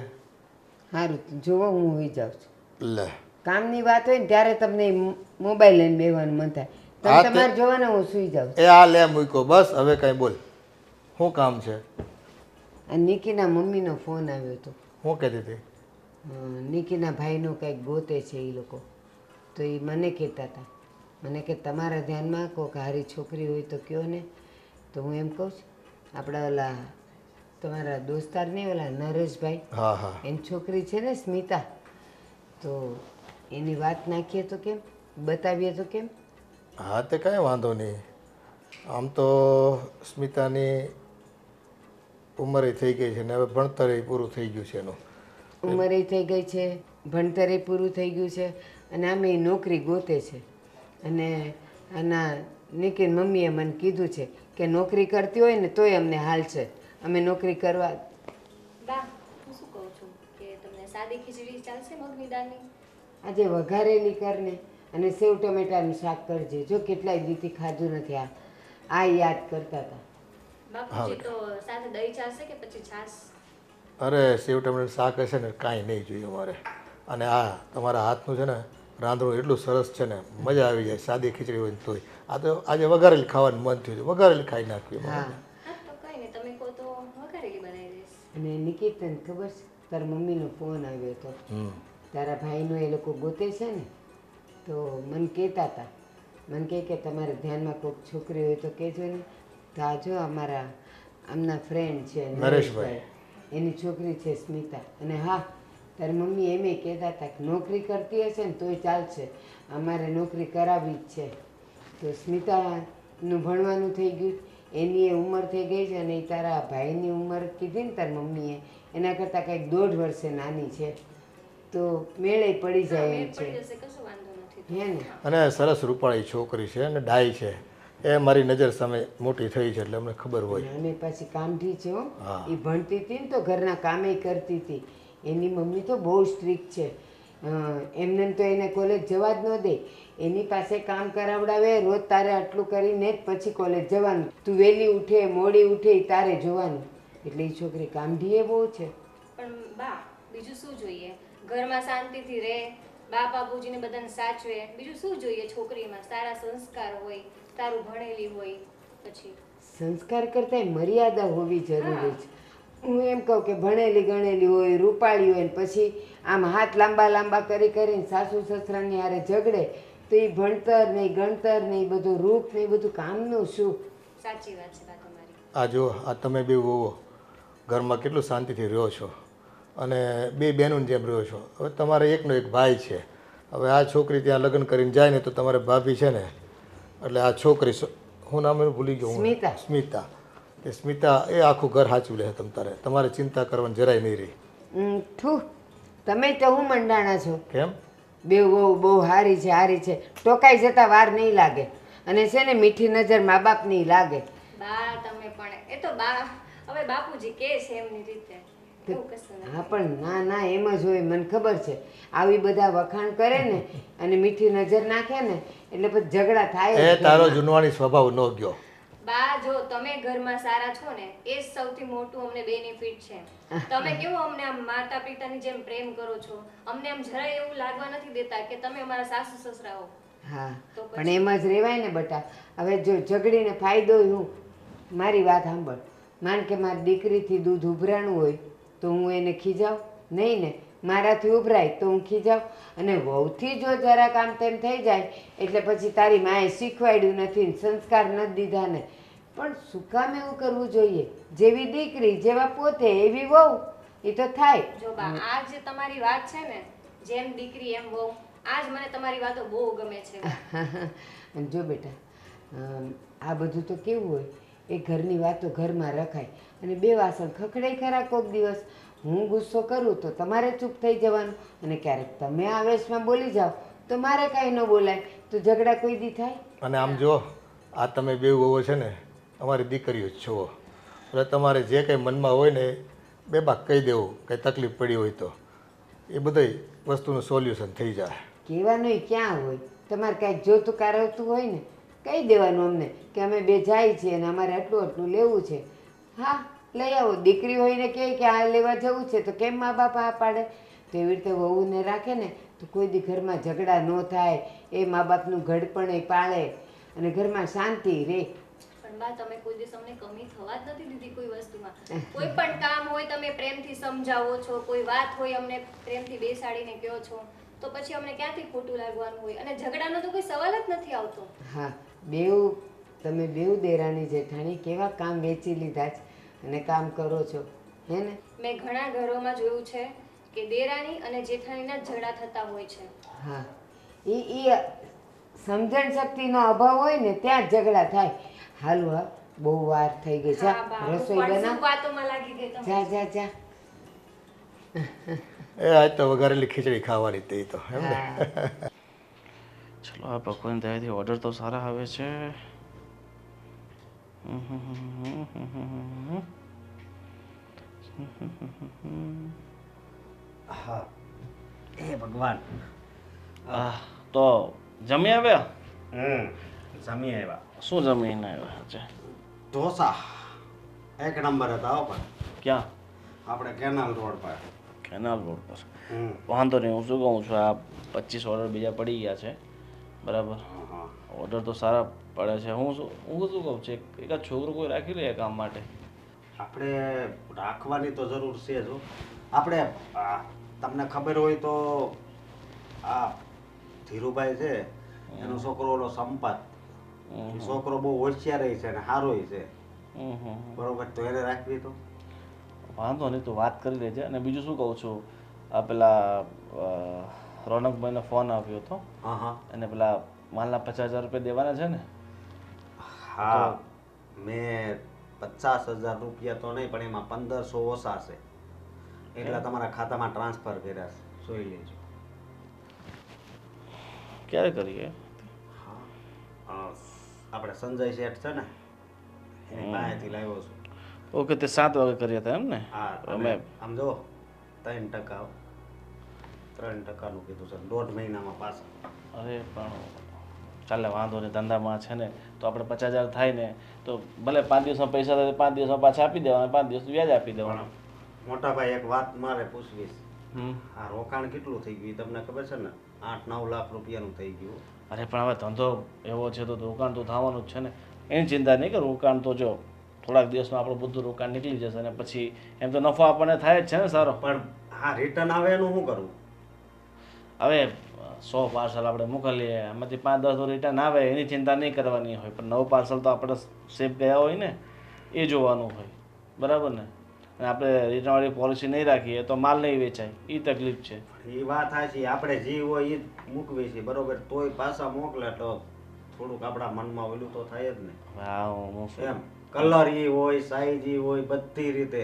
સારું, જોવો હું હોઈ જાઉં છું. લે કામની વાત હોય ને ત્યારે તમને મોબાઈલ લઈને બેસવાનું મન થાય. તમે તમારે જોવાને હું સૂઈ જાઉં છું. એ આ લે મૂકો બસ. હવે કાંઈ બોલ, શું કામ છે? આ નિકીના મમ્મીનો ફોન આવ્યો હતો. શું કહેતી હતી? નિકીના ભાઈનું કંઈક ગોતે છે એ લોકો. તો એ મને કહેતા હતા, મને કે તમારા ધ્યાનમાં કોઈક હારી છોકરી હોય તો કહો ને. તો હું એમ કહું છું, આપણા ઓલા તમારા દોસ્તાર નહીં ઓલા નરેશભાઈ, હા હા, એની છોકરી છે ને સ્મિતા, તો એની વાત નાખીએ તો કેમ, બતાવીએ તો કેમ? હા તે કાંઈ વાંધો નહીં. આમ તો સ્મિતાની ઉંમરે થઈ ગઈ છે ને હવે ભણતરે પૂરું થઈ ગયું છે એનું. ઉંમરે થઈ ગઈ છે, ભણતરે પૂરું થઈ ગયું છે અને આમે ઈ નોકરી ગોતે છે. અને આના નિકીન મમ્મીએ મને કીધું છે કે નોકરી કરતી હોય ને તોય અમને હાલ છે, અમે નોકરી કરવા. બા, હું શું કહું છું કે તમને સાદી ખીચડી ચાલશે મગની દાળની? આજે વઘારેલી કરને અને સેવ ટમેટાનું શાક કરજે. જો કેટલાય દીથી ખાધું નથી. આ યાદ કરતા હતા. બાપુજી તો સાથે દહીં ચાલશે કે પછી છાશ? અરે સેવ ટમેટાનું શાક હશે ને કાંઈ નહીં જોઈએ અમારે. અને આ તમારા હાથનું છે ને રાંધણું એટલું સરસ છે ને, મજા આવી જાય. સાદી ખીચડી હોય ને તોય. આ તો આજે વઘારેલી ખાવાનું મન થયું છે, વઘારેલી ખાઈ નાખવી. હા, તો કંઈ નહીં, તમે કહો તો વઘારેલી બનાવી દઈશ. અને નિકિત તને ખબર છે તારા મમ્મીનો ફોન આવ્યો હતો. તારા ભાઈનો એ લોકો ગોતે છે ને, તો મને કહેતા હતા, મને કહે કે તમારા ધ્યાનમાં કોઈક છોકરી હોય તો કહેજો ને. તો આ જો અમારા આમના ફ્રેન્ડ છે નરેશભાઈ, એની છોકરી છે સ્મિતા. અને હા, તારી મમ્મી એમ કહેતા હતા કે નોકરી કરતી હશે ને તોય ચાલશે, અમારે નોકરી કરાવવી જ છે. તો સ્મિતાનું ભણવાનું થઈ ગયું, એની એ ઉંમર થઈ ગઈ છે અને એ તારા ભાઈની ઉંમર કીધી ને તારી મમ્મીએ એના કરતાં કંઈક 1.5 વર્ષે નાની છે. તો મેળે પડી જાય એમ છે. હે ને? અને સરસ રૂપાળી છોકરી છે અને ડાય છે. એ મારી નજર સામે મોટી થઈ છે એટલે અમને ખબર હોય. અને પાછી કામઠી છે હો. એ ભણતી હતી ને તો ઘરના કામે કરતી હતી. એની મમ્મી તો બહુ સ્ટ્રિક્ટ છે. એમને તો એને કોલેજ જવા જ ન દે. એની પાસે કામ કરાવડાવે, રોજ તારે આટલું કરીને જ પછી કોલેજ જવાનું. તું વહેલી ઉઠે મોડી ઉઠે એ તારે જોવાનું. એટલે એ છોકરી કામઠી બહુ છે. પણ બા, બીજું શું જોઈએ? ઘરમાં શાંતિથી રહે, બા બાપુજીને બધાને સાચવે, બીજું શું જોઈએ છોકરીમાં? સારા સંસ્કાર હોય, સારું ભણેલી હોય. પછી સંસ્કાર કરતાં મર્યાદા હોવી જરૂરી છે. હું એમ કહું કે ભણેલી ગણેલી હોય, રૂપાળી હોય ને પછી આમ હાથ લાંબા લાંબા કરી કરીને સાસુ સસરાની હારે ઝઘડે તો એ ભણતર નહીં, ગણતર નહીં, બધું રૂપ નહીં, બધું કામનું શું? સાચી વાત છે બા તમારી. આ જો આ તમે બે વહુઓ ઘરમાં કેટલું શાંતિથી રહ્યો છો અને બે બહેનોની જેમ રહ્યો છો. હવે તમારે એકનો એક ભાઈ છે. હવે આ છોકરી ત્યાં લગ્ન કરીને જાય ને તો તમારે ભાભી છે ને, એટલે આ છોકરી હું નામ એનું ભૂલી ગયો. સ્મિતા. સ્મિતા. એ સ્મિતા એ આખું ઘર સાચવી લે. તમારે ચિંતા કરવાની જરાય નહીં રહી. થું, તમે તો હું મંડાણા છો. કેમ? બે બહુ હારી છે, હારી છે. ટોકાઈ જતા વાર નહીં લાગે. અને છે ને મીઠી નજર મા બાપની લાગે. બા તમે પણ, એ તો બા હવે બાપુજી કે છે એમની રીતે. હા પણ ના ના એમ જ હોય, મને ખબર છે. આવી બધા વખાણ કરે ને અને મીઠી નજર નાખે ને એટલે પછી ઝઘડા થાય. એ તારો જૂનવાણી સ્વભાવ ન ગયો. બા જો તમે ઘરમાં સારા છો ને એ જ સૌથી મોટું અમને બેનિફિટ છે. તમે કેવું અમને આમ માતા પિતાની જેમ પ્રેમ કરો છો, અમને આમ જરાય એવું લાગવા નથી દેતા કે તમે અમારા સાસુ સસરા હો. હા પણ એમ જ રહેવાય ને બટા. હવે જો ઝઘડીને ફાયદો હું, મારી વાત સાંભળ. માન કે મારી દીકરીથી દૂધ ઉભરાણું હોય તો હું એને ખીજાવ નહીં ને, મારાથી ઉભરાય તો હું ખીજાવ. અને વહુથી જો જરાક આમ તેમ થઈ જાય એટલે પછી તારી માએ શીખવાડ્યું નથી ને સંસ્કાર નથી દીધા ને. પણ શું કામ એવું કરવું જોઈએ? જેવી દીકરી જેવા પોતે એવી વહુ, એ તો થાય. જો બા આ જે તમારી વાત છે ને, જેમ દીકરી એમ વહુ, આજ મને તમારી વાતો બહુ ગમે છે. અને જો બેટા, આ બધું તો કેવું હોય, એ ઘરની વાતો ઘરમાં રખાય. અને બે વાસણ ખખડાય ખરા કોક દિવસ. હું ગુસ્સો કરું તો તમારે ચૂપ થઈ જવાનું, અને ક્યારેક તમે આવેશમાં બોલી જાઓ તો મારે કાંઈ ન બોલાય, તો ઝઘડા કોઈ દી થાય. અને આમ જો આ તમે બે વહુઓ છે ને અમારી દીકરીઓ જ છો, એટલે તમારે જે કંઈ મનમાં હોય ને બે બાક કહી દેવું, કંઈ તકલીફ પડી હોય તો એ બધી વસ્તુનું સોલ્યુશન થઈ જાય. કહેવાનું ક્યાં હોય, તમારે કાંઈક જોતું કારવતું હોય ને કહી દેવાનું અમને કે અમે બે જાય છીએ અને અમારે આટલું આટલું લેવું છે. હા, લઈ આવો. દીકરી હોય ને કહે કે આ લેવા જવું છે તો કેમ મા બાપ આ પાડે? તો એવી રીતે વહુને રાખે ને તો કોઈ દી ઘરમાં ઝઘડા ન થાય, એ મા બાપનું ઘડપણ એ પાળે અને ઘરમાં શાંતિ રહે. પણ બા તમે કોઈ દિવસ અમને કમી થવા જ નથી દીધી કોઈ વસ્તુમાં. કોઈ પણ કામ હોય તમે પ્રેમથી સમજાવો છો, કોઈ વાત હોય અમને પ્રેમથી બેસાડીને કહો છો, તો પછી અમને ક્યાંથી ખોટું લાગવાનું હોય? અને ઝઘડાનો તો કોઈ સવાલ જ નથી આવતો. હા, તમે બેઉ દેરાણી જેઠાણી કેવા કામ વેચી લીધા છે અને કામ કરો છો, હે ને? મેં ઘણા ઘરોમાં જોયું છે કે દેરાણી અને જેઠાણીના ઝઘડા થતા હોય છે. હા, એ સમજણ શક્તિનો અભાવ હોય ને ત્યાં જ ઝઘડા થાય. હાલો, હા, બહુ વાર થઈ ગઈ છે. હા બા, રસોઈ હું પણ બના. શું વાતોમાં લાગી ગઈ તમે. જા જા જા. એ આજ તો વઘારેલી ખીચડી ખાવાની હતી તો એમ ને. હા. ચલો, આ ભગવાન દયાથી ઓર્ડર તો સારા આવે છે. હા એ ભગવાન. તો જમી આવ્યા? જમી આવ્યા. શું જમીને આવ્યા છે? ઢોસા એક નંબર હતા હો. પણ ક્યાં? આપણે કેનાલ રોડ પર. કેનાલ રોડ પર. વાંધો નહીં, હું શું કહું છું, આ 25 ઓર્ડર બીજા પડી ગયા છે, બરાબર? ઓર્ડર તો સારા પડે છે. હું શું કહું છું, એકાદ છોકરો કોઈ રાખી લે કામ માટે. આપણે રાખવાની તો જરૂર છે જ. આપણે તમને ખબર હોય તો આ ધીરુભાઈ છે, એનો છોકરો ઓલો સંપાત, છોકરો બહુ હોશિયાર છે અને સારો છે, બરોબર? તો એને રાખવી તો વાંધો નહીં, તો વાત કરી લેજે. અને બીજું શું કહું છું, આ પેલા રોનકભાઈનો ફોન આવ્યો હતો, અને પેલા માલના 50,000 રૂપિયા દેવાના છે ને? હા, મેં 50,000 રૂપિયા તો નહીં, પણ એમાં 1,500 ઓછા છે, એટલે તમારા ખાતામાં ટ્રાન્સફર કર્યા છે, જોઈ લેજો. ક્યારે કરીએ? આપણે સંજય શેઠ છે ને, એની પાસેથી લાવ્યો છું. ઓકે, તે 7 વાગે કર્યા હતા એમ ને? હા, અમે આમ જો 3% 3%નું કીધું છે, 1.5 મહિનામાં પાછા. અરે પણ ચાલે, વાંધો નહીં, ધંધામાં છે ને તો આપણે 50,000 થાય ને તો ભલે 5 દિવસમાં પૈસા થાય, 5 દિવસમાં પાછા આપી દેવાના, 5 દિવસ વ્યાજ આપી દેવાના. મોટા ભાઈ, એક વાત મારે પૂછવી છે. આ રોકાણ કેટલું થઈ ગયું તમને ખબર છે ને? 8-9 લાખ રૂપિયાનું થઈ ગયું. અરે પણ હવે ધંધો એવો છે તો રોકાણ તો થવાનું જ છે ને, એની ચિંતા નહીં કે રોકાણ તો જો થોડાક દિવસમાં આપણું બધું રોકાણ નીકળી જશે અને પછી એમ તો નફો આપણને થાય જ છે ને સારો. પણ હા, રિટર્ન આવે એનું શું કરવું? હવે 100 પાર્સલ આપણે મોકલીએ, એમાંથી 5-10 તો રિટર્ન આવે, એની ચિંતા નહીં કરવાની હોય, પણ 9 પાર્સલ તો આપણે સેફ ગયા હોય ને, એ જોવાનું હોય, બરાબર ને? અને આપણે રિટર્નવાળી પોલિસી નહીં રાખીએ તો માલ નહીં વેચાય, એ તકલીફ છે. એ વાત સાચી, આપણે જે હોય એ જ મૂકવી છે, બરોબર? તોય પાછા મોકલે તો થોડુંક આપણા મનમાં ઓલું તો થાય જ ને. હા, હું એમ કલર એ હોય, સાઈઝ એ હોય, બધી રીતે.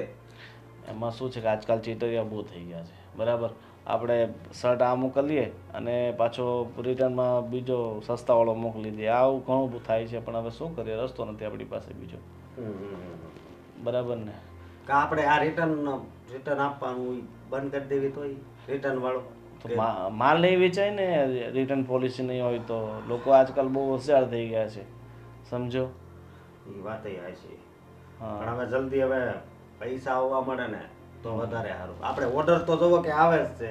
એમાં શું છે કે આજકાલ ચીટરિયા બહુ થઈ ગયા છે, બરાબર? આપણે શર્ટ આ મોકલીએ અને પાછો રિટર્નમાં બીજો સસ્તાવાળો મોકલી દે, આવું ઘણું બધું થાય છે. પણ હવે શું કરીએ, રસ્તો નથી આપણી પાસે બીજો, બરાબર ને? કે આપણે આ રિટર્ન આપવાનું બંધ કરી દેવી તો રિટર્ન વાળો તો માલ નહીં વેચાય ને, રિટર્ન પોલિસી નહીં હોય તો. લોકો આજકાલ બહુ હોશિયાર થઈ ગયા છે, સમજો? એ વાત છે. પણ હવે જલ્દી હવે પૈસા આવવા મળે ને તો વધારે સારું. આપણે ઓર્ડર તો જોવો કે આવે જ છે,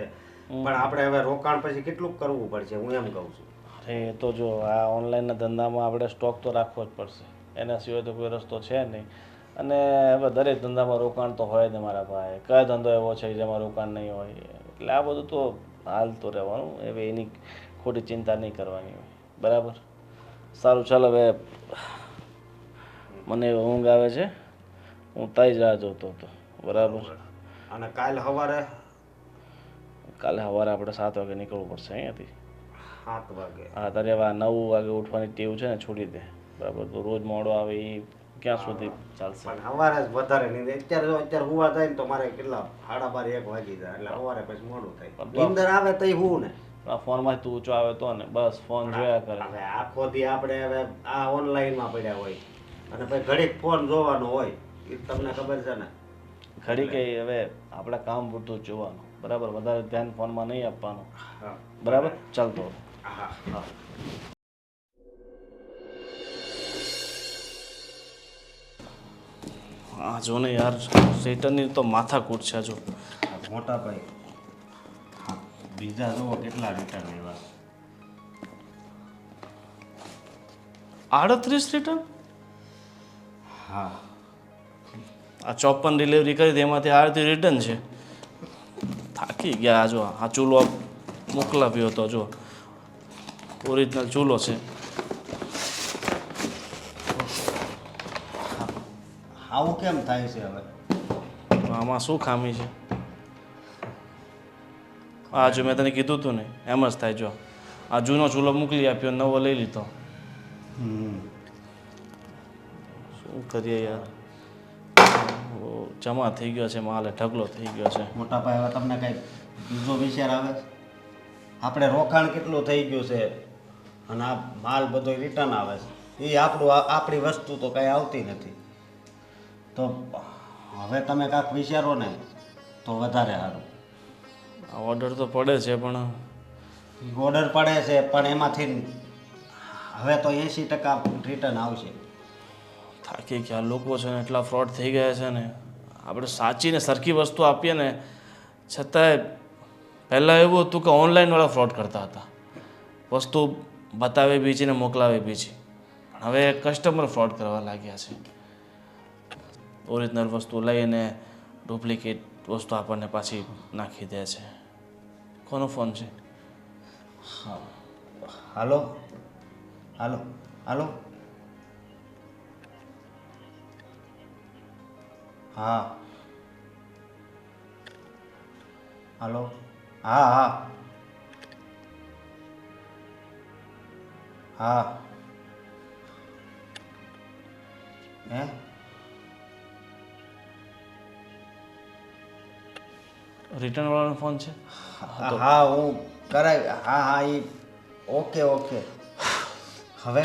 પણ આપણે હવે રોકાણ પછી કેટલું કરવું પડશે, હું એમ કહું છું. અરે તો જો આ ઓનલાઈનના ધંધામાં આપણે સ્ટોક તો રાખવો જ પડશે, એના સિવાય તો કોઈ રસ્તો છે નહીં. અને હવે દરેક ધંધામાં રોકાણ તો હોય જ ને મારા ભાઈ. કયો ધંધો એવો છે જેમાં રોકાણ નહીં હોય? એટલે આ બધું તો હાલ તો રહેવાનું, હવે એની ખોટી ચિંતા નહીં કરવાની હોય, બરાબર? સારું, ચાલ હવે મને ઊંઘ આવે છે, હું તાઈ જ રાહ જોતો હતો, બરાબર? અને કાલ સવારે કાલે સવારે આપણે 7 વાગે નીકળવું પડશે અહીંયાથી. 7 વાગે. હા તારે હવે 9 વાગે ઉઠવાની ટેવ છે ને છોડી દે બરાબર. તો રોજ મોડો આવે એ ક્યાં સુધી ચાલશે? પણ સવારે જ વધારે નીંદર. અત્યારે હુવા થાય ને તો મારે કેટલા 12:30 1 વાગી જાય એટલે સવારે પછી મોડું થાય. નીંદર આવે તો હું ને આ ફોનમાં તું ઊંચો આવે તો ને બસ ફોન જોયા કરે. હવે આખો દી આપણે હવે આ ઓનલાઈનમાં પડ્યા હોય અને પછી ઘડીક ફોન જોવાનો હોય એ તમને ખબર છે ને. ઘડી કે હવે આપણા કામ પૂરતું જ જોવાનું બરાબર. વધારે ધ્યાન ફોનમાં નહીં આપવાનું બરાબર. ચાલતો હા હા. હા જો ને યાર રિટર્નની તો માથાકૂટ છે. જો મોટા ભાઈ બીજા જુઓ કેટલા રિટર્ન એવા 38 રિટર્ન. હા આ 54 ડિલિવરી કરી હતી એમાંથી 38 રિટર્ન છે. થાકી ગયા. જો આ ચૂલો મોકલાવ્યો હતો. જો ઓરિજિનલ ચૂલો છે. આવું કેમ થાય છે હવે? આમાં શું ખામી છે? આ જો મેં તને કીધું હતું ને એમ જ થાય. જો આ જૂનો ચૂલો મોકલી આપ્યો, નવો લઈ લીધો. શું કરીએ યાર, જમા થઈ ગયો છે માલ, ઢગલો થઈ ગયો છે. મોટા ભાઈ હવે તમને કઈ બીજો વિચાર આવે? આપણે રોકાણ કેટલું થઈ ગયું છે અને આ માલ બધો રિટર્ન આવે છે. એ આપણી વસ્તુ તો કઈ આવતી નથી. તો હવે તમે કાંઈક વિચારો ને તો વધારે સારું. ઓર્ડર તો પડે છે પણ ઓર્ડર પડે છે પણ એમાંથી હવે તો 80% રિટર્ન આવશે. થાકી ગયા લોકો છે ને, એટલા ફ્રોડ થઈ ગયા છે ને. આપણે સાચીને સરખી વસ્તુ આપીએ ને છતાંય પહેલાં એવું હતું કે ઓનલાઈનવાળા ફ્રોડ કરતા હતા. વસ્તુ બતાવે બીજી ને મોકલાવે બીજી. પણ હવે કસ્ટમર ફ્રોડ કરવા લાગ્યા છે. ઓરિજિનલ વસ્તુ લઈને ડુપ્લિકેટ વસ્તુ આપણને પાછી નાખી દે છે. કોનો ફોન છે? હાલો હાલો હાલો. હા હાલો. હા હા હા. હે રિટર્ન વાળાનો ફોન છે? હા હું કરાય. હા હા એ ઓકે ઓકે. હવે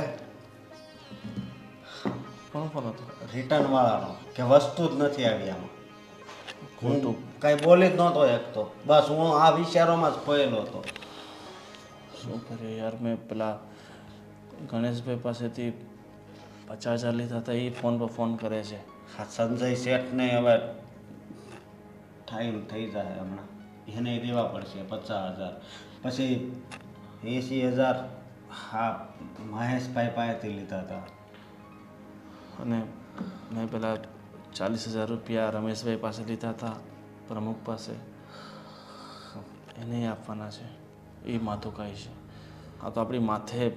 કોનો ફોન હતો? રિટર્ન વાળાનો કે વસ્તુ જ નથી આવી આમાં. હું કાંઈ બોલી જ નહોતો એકતો. બસ હું આ વિચારોમાં જ ખોયેલો હતો. શું કરીએ યાર, મેં પેલા ગણેશભાઈ પાસેથી 50,000 લીધા હતા. એ ફોન પર ફોન કરે છે. હા સંજય શેઠને હવે ટાઈમ થઈ જાય હમણાં. એને દેવા પડશે 50,000. પછી 80,000 હા મહેશભાઈ પાસેથી લીધા હતા. અને મેં પેલા 40,000 રૂપિયા રમેશભાઈ પાસે લીધા હતા, પ્રમુખ પાસે. એને આપવાના છે. એ માથુકાઈ છે. આ તો આપણી માથે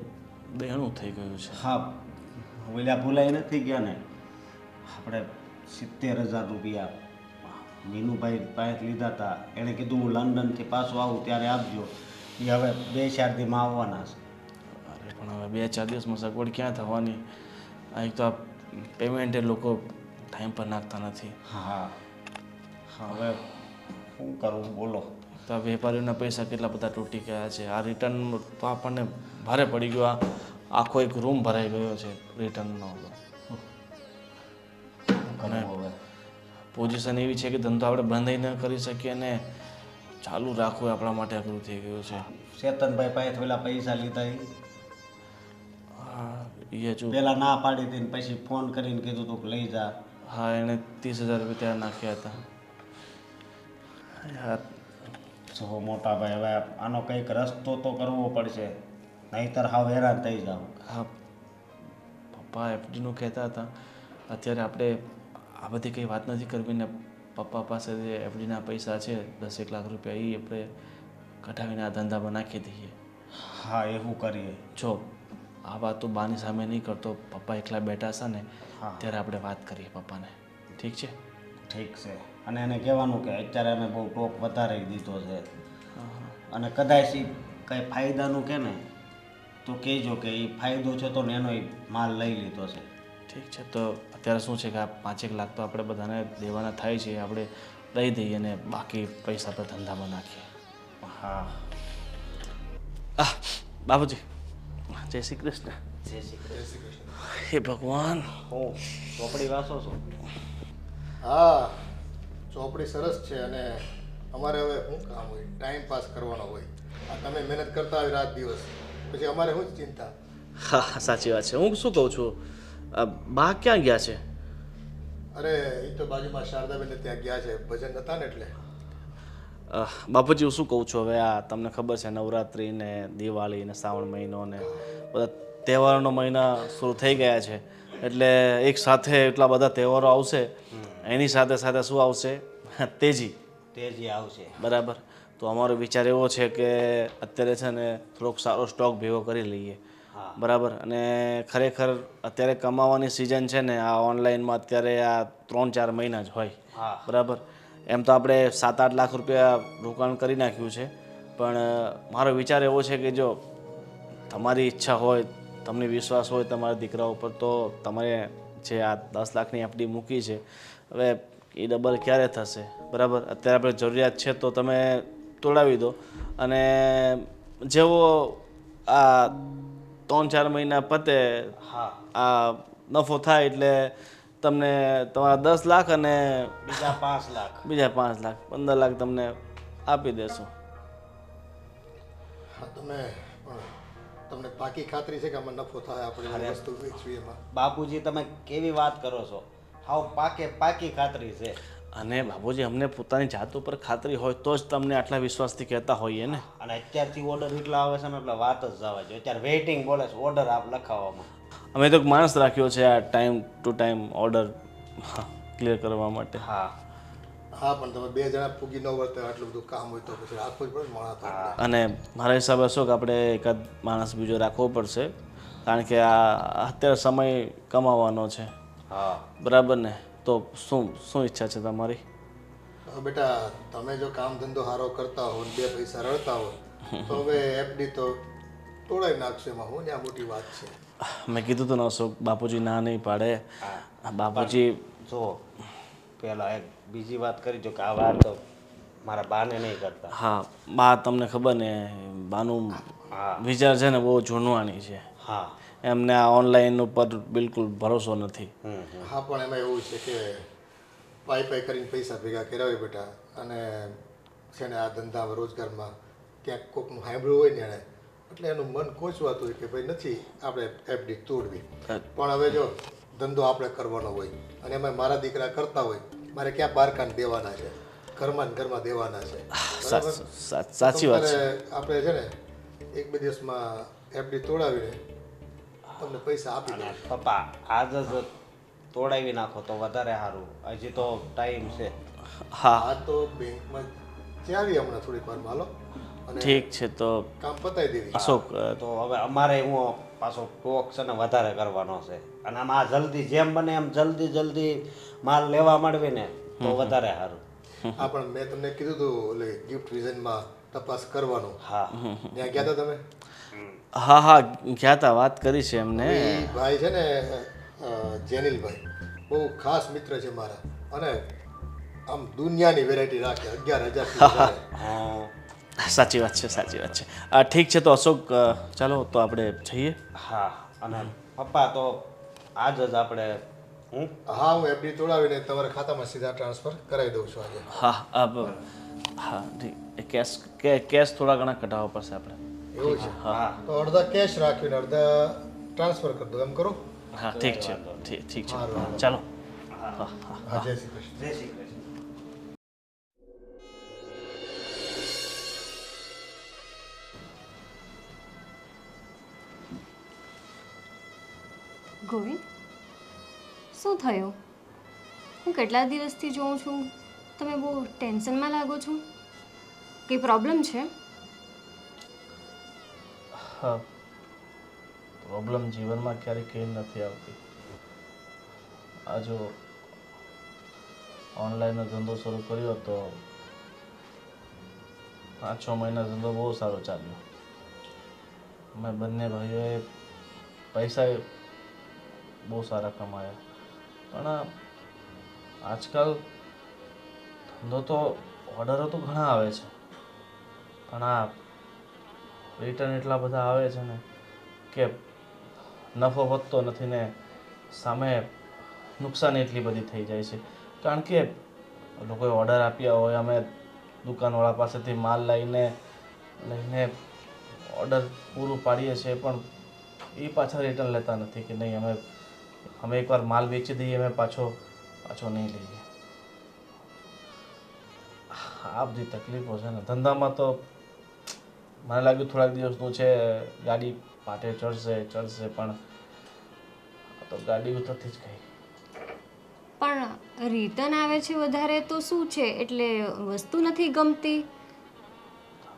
દેણું થઈ ગયું છે. હા ઓલા ભૂલાઈ નથી ગયા ને. આપણે 70,000 રૂપિયા મીનુભાઈ પાસે લીધા હતા. એણે કીધું હું લંડનથી પાછો આવું ત્યારે આપજો. એ હવે 2-4 દીમાં આવવાના છે. અરે પણ હવે 2-4 દિવસમાં સગવડ ક્યાં થવાની? એક તો આ પેમેન્ટ એ લોકો ટાઈમ પર નાખતા નથી. હા હવે શું કરવું બોલો? તો આ વેપારીઓના પૈસા કેટલા બધા તૂટી ગયા છે. આ રિટર્ન તો આપણને ભારે પડી ગયો. આખો એક રૂમ ભરાઈ ગયો છે રિટર્નનો. અને પોઝિશન એવી છે કે ધંધો આપણે બંધ ન કરી શકીએ ને ચાલુ રાખવું આપણા માટે અઘરું થઈ ગયું છે. ચેતનભાઈ પાસે પેલા પૈસા લીધા એ જો પેલા ના પાડી હતી ને પછી ફોન કરીને કીધું તું કે લઈ જા. હા એણે 30,000 રૂપિયા ત્યાં નાખ્યા હતા. યાર જો મોટા ભાઈ હવે આનો કંઈક રસ્તો તો કરવો પડશે, નહીંતર હાવ હેરાન થઈ જાવ. હા પપ્પા એફડીનું કહેતા હતા. અત્યારે આપણે આ બધી કંઈ વાત નથી કરવી ને પપ્પા પાસે જે એફડીના પૈસા છે 10-1 લાખ રૂપિયા એ આપણે કઢાવીને આ ધંધામાં નાખી દઈએ. હા એવું કરીએ. જો આ વાત તો બાની સામે નહીં કરતો. પપ્પા એકલા બેઠા છે ને હા ત્યારે આપણે વાત કરીએ પપ્પાને. ઠીક છે? ઠીક છે. અને એને કહેવાનું કે અત્યારે અમે બહુ ટોક વધારી દીધો છે અને કદાચ એ કંઈ ફાયદાનું કે ને તો કહેજો કે એ ફાયદો છે તો એનો એ માલ લઈ લીધો છે. ઠીક છે, તો અત્યારે શું છે કે આ 5 લાખ તો આપણે બધાને દેવાના થાય છે, આપણે દઈ દઈએ અને બાકી પૈસા આપણે ધંધામાં નાખીએ. હા, બાપુજી જય શ્રી કૃષ્ણ. જય શ્રી કૃષ્ણ. હે ભગવાન. હું ચોપડી વાંચો છો? હા, ચોપડી સરસ છે અને અમારે હવે શું કામ હોય, ટાઈમ પાસ કરવાનો હોય. આ તમે મહેનત કરતા હોય રાત દિવસ, પછી અમારે શું જ ચિંતા. હા, સાચી વાત છે. હું શું કહું છું, બા ક્યાં ગયા છે? અરે એ તો બાજુમાં શારદાબેન ત્યાં ગયા છે, ભજન હતા ને એટલે. બાપુજી હું શું કહું છું, હવે આ તમને ખબર છે નવરાત્રિ ને દિવાળી ને શ્રાવણ મહિનો ને બધા તહેવારોનો મહિના શરૂ થઈ ગયા છે, એટલે એક સાથે એટલા બધા તહેવારો આવશે, એની સાથે સાથે શું આવશે, તેજી આવશે. બરાબર. તો અમારો વિચાર એવો છે કે અત્યારે છે ને થોડોક સારો સ્ટોક ભેગો કરી લઈએ. બરાબર. અને ખરેખર અત્યારે કમાવાની સિઝન છે ને, આ ઓનલાઈનમાં અત્યારે આ 3-4 મહિના જ હોય. બરાબર. એમ તો આપણે 7-8 લાખ રૂપિયા રોકાણ કરી નાખ્યું છે, પણ મારો વિચાર એવો છે કે જો તમારી ઈચ્છા હોય, તમને વિશ્વાસ હોય તમારા દીકરા ઉપર, તો તમારે જે આ 10 લાખની એફડી મૂકી છે, હવે એ ડબલ ક્યારે થશે? બરાબર. અત્યારે આપણે જરૂરિયાત છે તો તમે તોડાવી દો, અને જેવો આ 3-4 મહિના પતે આ નફો થાય એટલે તમને તમારા 10 લાખ અને બીજા 5 લાખ 15 લાખ તમને આપી દેશું. હા, તમને પાકી ખાતરી છે કે આમાં નફો થાય? આપણે વસ્તુ વેચવી એમાં. બાપુજી તમે કેવી વાત કરો છો? હાવ પાકી ખાતરી છે. અને બાપુજી અમને પોતાની જાત ઉપર ખાતરી હોય તો જ તમને આટલા વિશ્વાસથી કહેતા હોઈએ ને. અને અત્યારથી ઓર્ડર એટલા આવે છે ને એટલે વાત જ જવા જોઈએ. અત્યારે વેઇટિંગ બોલે છે ઓર્ડર આપ લખાવવામાં. અમે તો માણસ રાખ્યો છે આ time to time order clear કરવા માટે. હા, પણ તમે 2 જણા ફૂગી ન વર્તે, આટલું બધું કામ હોય તો પછી રાખવું જ પડે માણસ. અને મારા હિસાબે શું કે આપણે એકાદ માણસ બીજો રાખવો પડશે, કારણ કે આ અત્યારે સમય કમાવાનો છે. હા, બરાબર ને. તો શું ઈચ્છા છે તમારી? બેટા તમે જો કામ ધંધો સારો કરતા હો, 2 પૈસા રળતા હો, તો હવે એફડી તો તોડાવી નાખશે. એમાં હું ત્યાં મોટી વાત છે. મેં કીધું તો અશોક, બાપુજી ના નહીં પાડે. બાપુજી જો પેલા એક બીજી વાત કરી જો કે આ વાત તો મારા બાને નહીં કરતા. હા, બા તમને ખબર ને, બાનું વિચાર છે ને બહુ જૂનવાણી છે. હા, એમને આ ઓનલાઈન ઉપર બિલકુલ ભરોસો નથી. હા, પણ એમાં એવું છે કે પાઈ કરીને પૈસા ભેગા કરાવે બેટા, અને છે ને આ ધંધામાં રોજગારમાં ક્યાંક કોકનું સાંભળ્યું હોય ને એણે, એટલે એનું મન કોચવાતું હોય કે ભાઈ નથી આપણે એફડી તોડવી. પણ હવે જો ધંધો આપણે કરવાનો હોય અને એમાં મારા દીકરા કરતા હોય, મારે ક્યાં બારકાન દેવાના છે, ઘરમાં દેવાના છે. સાચી વાત છે. આપણે છે ને 1-2 દિવસમાં એફડી તોડાવીને તમને પૈસા આપી દે. પપ્પા આજ જ તોડાવી નાખો તો વધારે સારું. હજી તો ટાઈમ છે. હા, આ તો બેંકમાં ચાવી હમણાં થોડીક વાર હાલો, અને ઠીક છે. તો કામ પતાવી દેવી. અશોક, તો હવે અમારે હું પાછો ટોક છે ને વધારે કરવાનો છે, અને આમાં જલ્દી જેમ બને એમ જલ્દી માલ લેવા મળવી ને તો વધારે સારું. હા, પણ મેં તમને કીધું હતું એટલે ગિફ્ટ વિઝનમાં તપાસ કરવાનું. હા, ત્યાં ગયા હતા તમે? હા ગયા હતા, વાત કરી છે એમને. એ ભાઈ છે ને જેનિલભાઈ, બહુ ખાસ મિત્ર છે મારા, અને આમ દુનિયાની વેરાયટી રાખે. 11,000 સાચી વાત છે. ઠીક છે. તો અશોક ચાલો તો આપણે જઈએ. હા, અને પપ્પા તો આજ જ આપણે હા, હું એફડી તોડાવીને તમારા ખાતામાં સીધા ટ્રાન્સફર કરાવી દઉં છું આજે. હા ઠીક. કેશ થોડા ઘણા કઢાવવા પડશે આપણે. એવું છે? હા, તો અડધા કેશ રાખીને અડધા ટ્રાન્સફર કરી દો, એમ કરો? હા, ઠીક છે. ચાલો. હા, જય શ્રી કૃષ્ણ. જય શ્રી કૃષ્ણ. ગોવિંદ, શું થયું? હું કેટલા દિવસથી જોઉં છું તમે બહુ ટેન્શનમાં લાગો છો. કંઈ પ્રોબ્લેમ છે? હા, પ્રોબ્લેમ જીવનમાં ક્યારેય કંઈ નથી આવતી. આ જો ઓનલાઈનનો ધંધો શરૂ કર્યો તો 5-6 મહિના ધંધો બહુ સારો ચાલ્યો. અમે બંને ભાઈઓએ પૈસા બહુ સારા કમાયા. પણ આજકાલ ધંધો તો ઓર્ડરો તો ઘણા આવે છે, પણ આ રિટર્ન એટલા બધા આવે છે ને કે નફો વધતો નથી ને સામે નુકસાન એટલી બધી થઈ જાય છે. કારણ કે લોકોએ ઓર્ડર આપ્યા હોય, અમે દુકાનવાળા પાસેથી માલ લઈને ઓર્ડર પૂરું પાડીએ છીએ, પણ એ પાછા રિટર્ન લેતા નથી કે નહીં અમે એકવાર માલ વેચી દઈએ, અમે પાછો નહીં લઈએ. આ બધી તકલીફો છે ને ધંધામાં. તો મને લાગ્યું થોડાક દિવસનું છે, ગાડી પાટે ચડશે પણ તો ગાડી ઉતરતી જ ગઈ. પણ રિટર્ન આવે છે વધારે તો શું છે? એટલે વસ્તુ નથી ગમતી?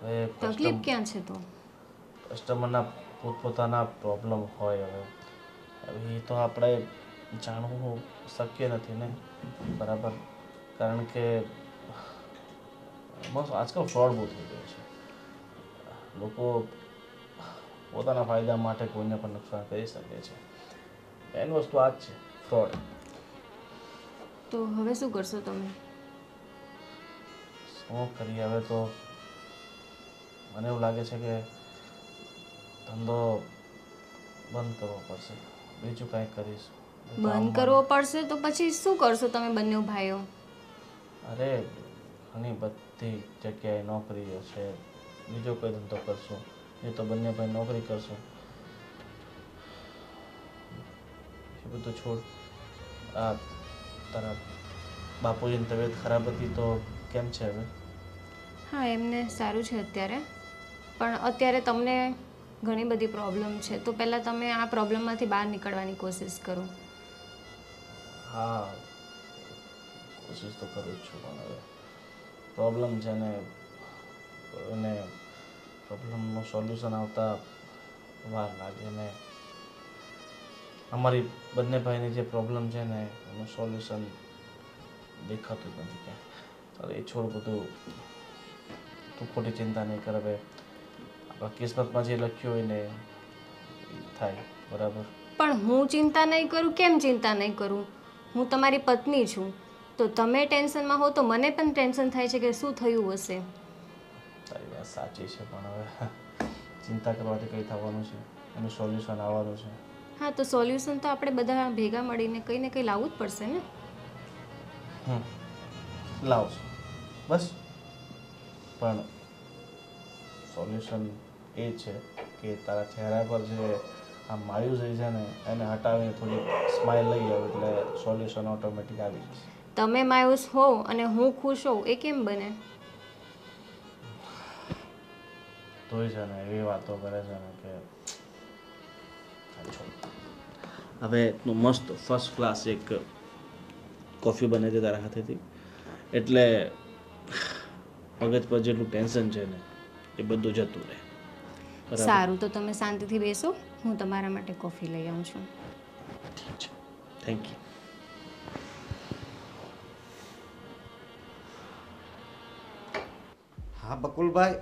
હવે તકલીફ ક્યાં છે તો? કસ્ટમરના પોતપોતાના પ્રોબ્લેમ હોય. હવે એ તો આપણે જાણવું શક્ય નથી ને, બરાબર? કારણ કે આજકાલ ફ્રોડ બહુ થઈ ગયો છે. લોકો પોતાના ફાયદા માટે કોઈને પણ નુકસાન કરી શકે છે. મેન વસ્તુ આ જ છે, ફ્રોડ. તો હવે શું કરશો તમે? શું કરીએ હવે? તો મને એવું લાગે છે કે ધંધો બંધ કરવો પડશે. બીજું કાંઈ કરીશું. બંધ કરવો પડશે તો પછી શું કરશો તમે બંને ભાઈઓ? અરે ઘણી બધી જગ્યાએ નોકરીઓ છે, બીજો કોઈ ધંધો કરશું. એ તો બંને ભાઈ નોકરી કરશું. એ બધું છોડ. આ તારા બાપુજીની તબિયત ખરાબ હતી તો કેમ છે હવે? હા, એમને સારું છે અત્યારે, પણ અત્યારે તમને ઘણી બધી પ્રોબ્લેમ છે, તો પહેલાં તમે આ પ્રોબ્લેમમાંથી બહાર નીકળવાની કોશિશ કરો. હા, કોશિશ તો કરું જ છું, પણ હવે પ્રોબ્લેમ છે ને એને પ્રોબ્લેમનું સોલ્યુશન આવતા વાર લાગે ને. અમારી બંને ભાઈની જે પ્રોબ્લેમ છે ને એનું સોલ્યુશન દેખાતું જ નથી ક્યાં. ચાલો એ છોડ બધું, તું ખોટી ચિંતા નહીં કર. હવે આપણા કિસ્મતમાં જે લખ્યું હોય ને એ થાય, બરાબર? પણ હું ચિંતા નહીં કરું? કેમ ચિંતા નહીં કરું? હું તમારી પત્ની છું, તો તમે ટેન્શનમાં હો તો મને પણ ટેન્શન થાય છે કે શું થયું હશે. તારી વાત સાચી છે, પણ હવે ચિંતા કરવાથી કંઈ થવાનું છે? એનું સોલ્યુશન આવવાનું છે. હા, તો સોલ્યુશન તો આપણે બધા ભેગા મળીને કંઈ ને કંઈ લાવવું જ પડશે ને. લાવશું બસ. પણ સોલ્યુશન એ છે કે તારા ચહેરા પર જે આ માયુસી છે ને એને હટાવીને થોડી સ્માઇલ લઈ આવ એટલે સોલ્યુશન ઓટોમેટિક આવી જશે. તમે માયુસ હોવ અને હું ખુશ હોઉં એ કેમ બને? તોય છે ને એવી વાતો કરે છે ને કે હવે મસ્ત ફર્સ્ટ ક્લાસ એક કોફી બને છે તારા હાથેથી, એટલે મગજ પર જેટલું ટેન્શન છે ને એ બધું જતું રહે. સારું, તો તમે શાંતિથી બેસો, હું તમારા માટે કોફી લઈ આવું છું. ઠીક છે, થેન્ક યુ. હા બકુલભાઈ.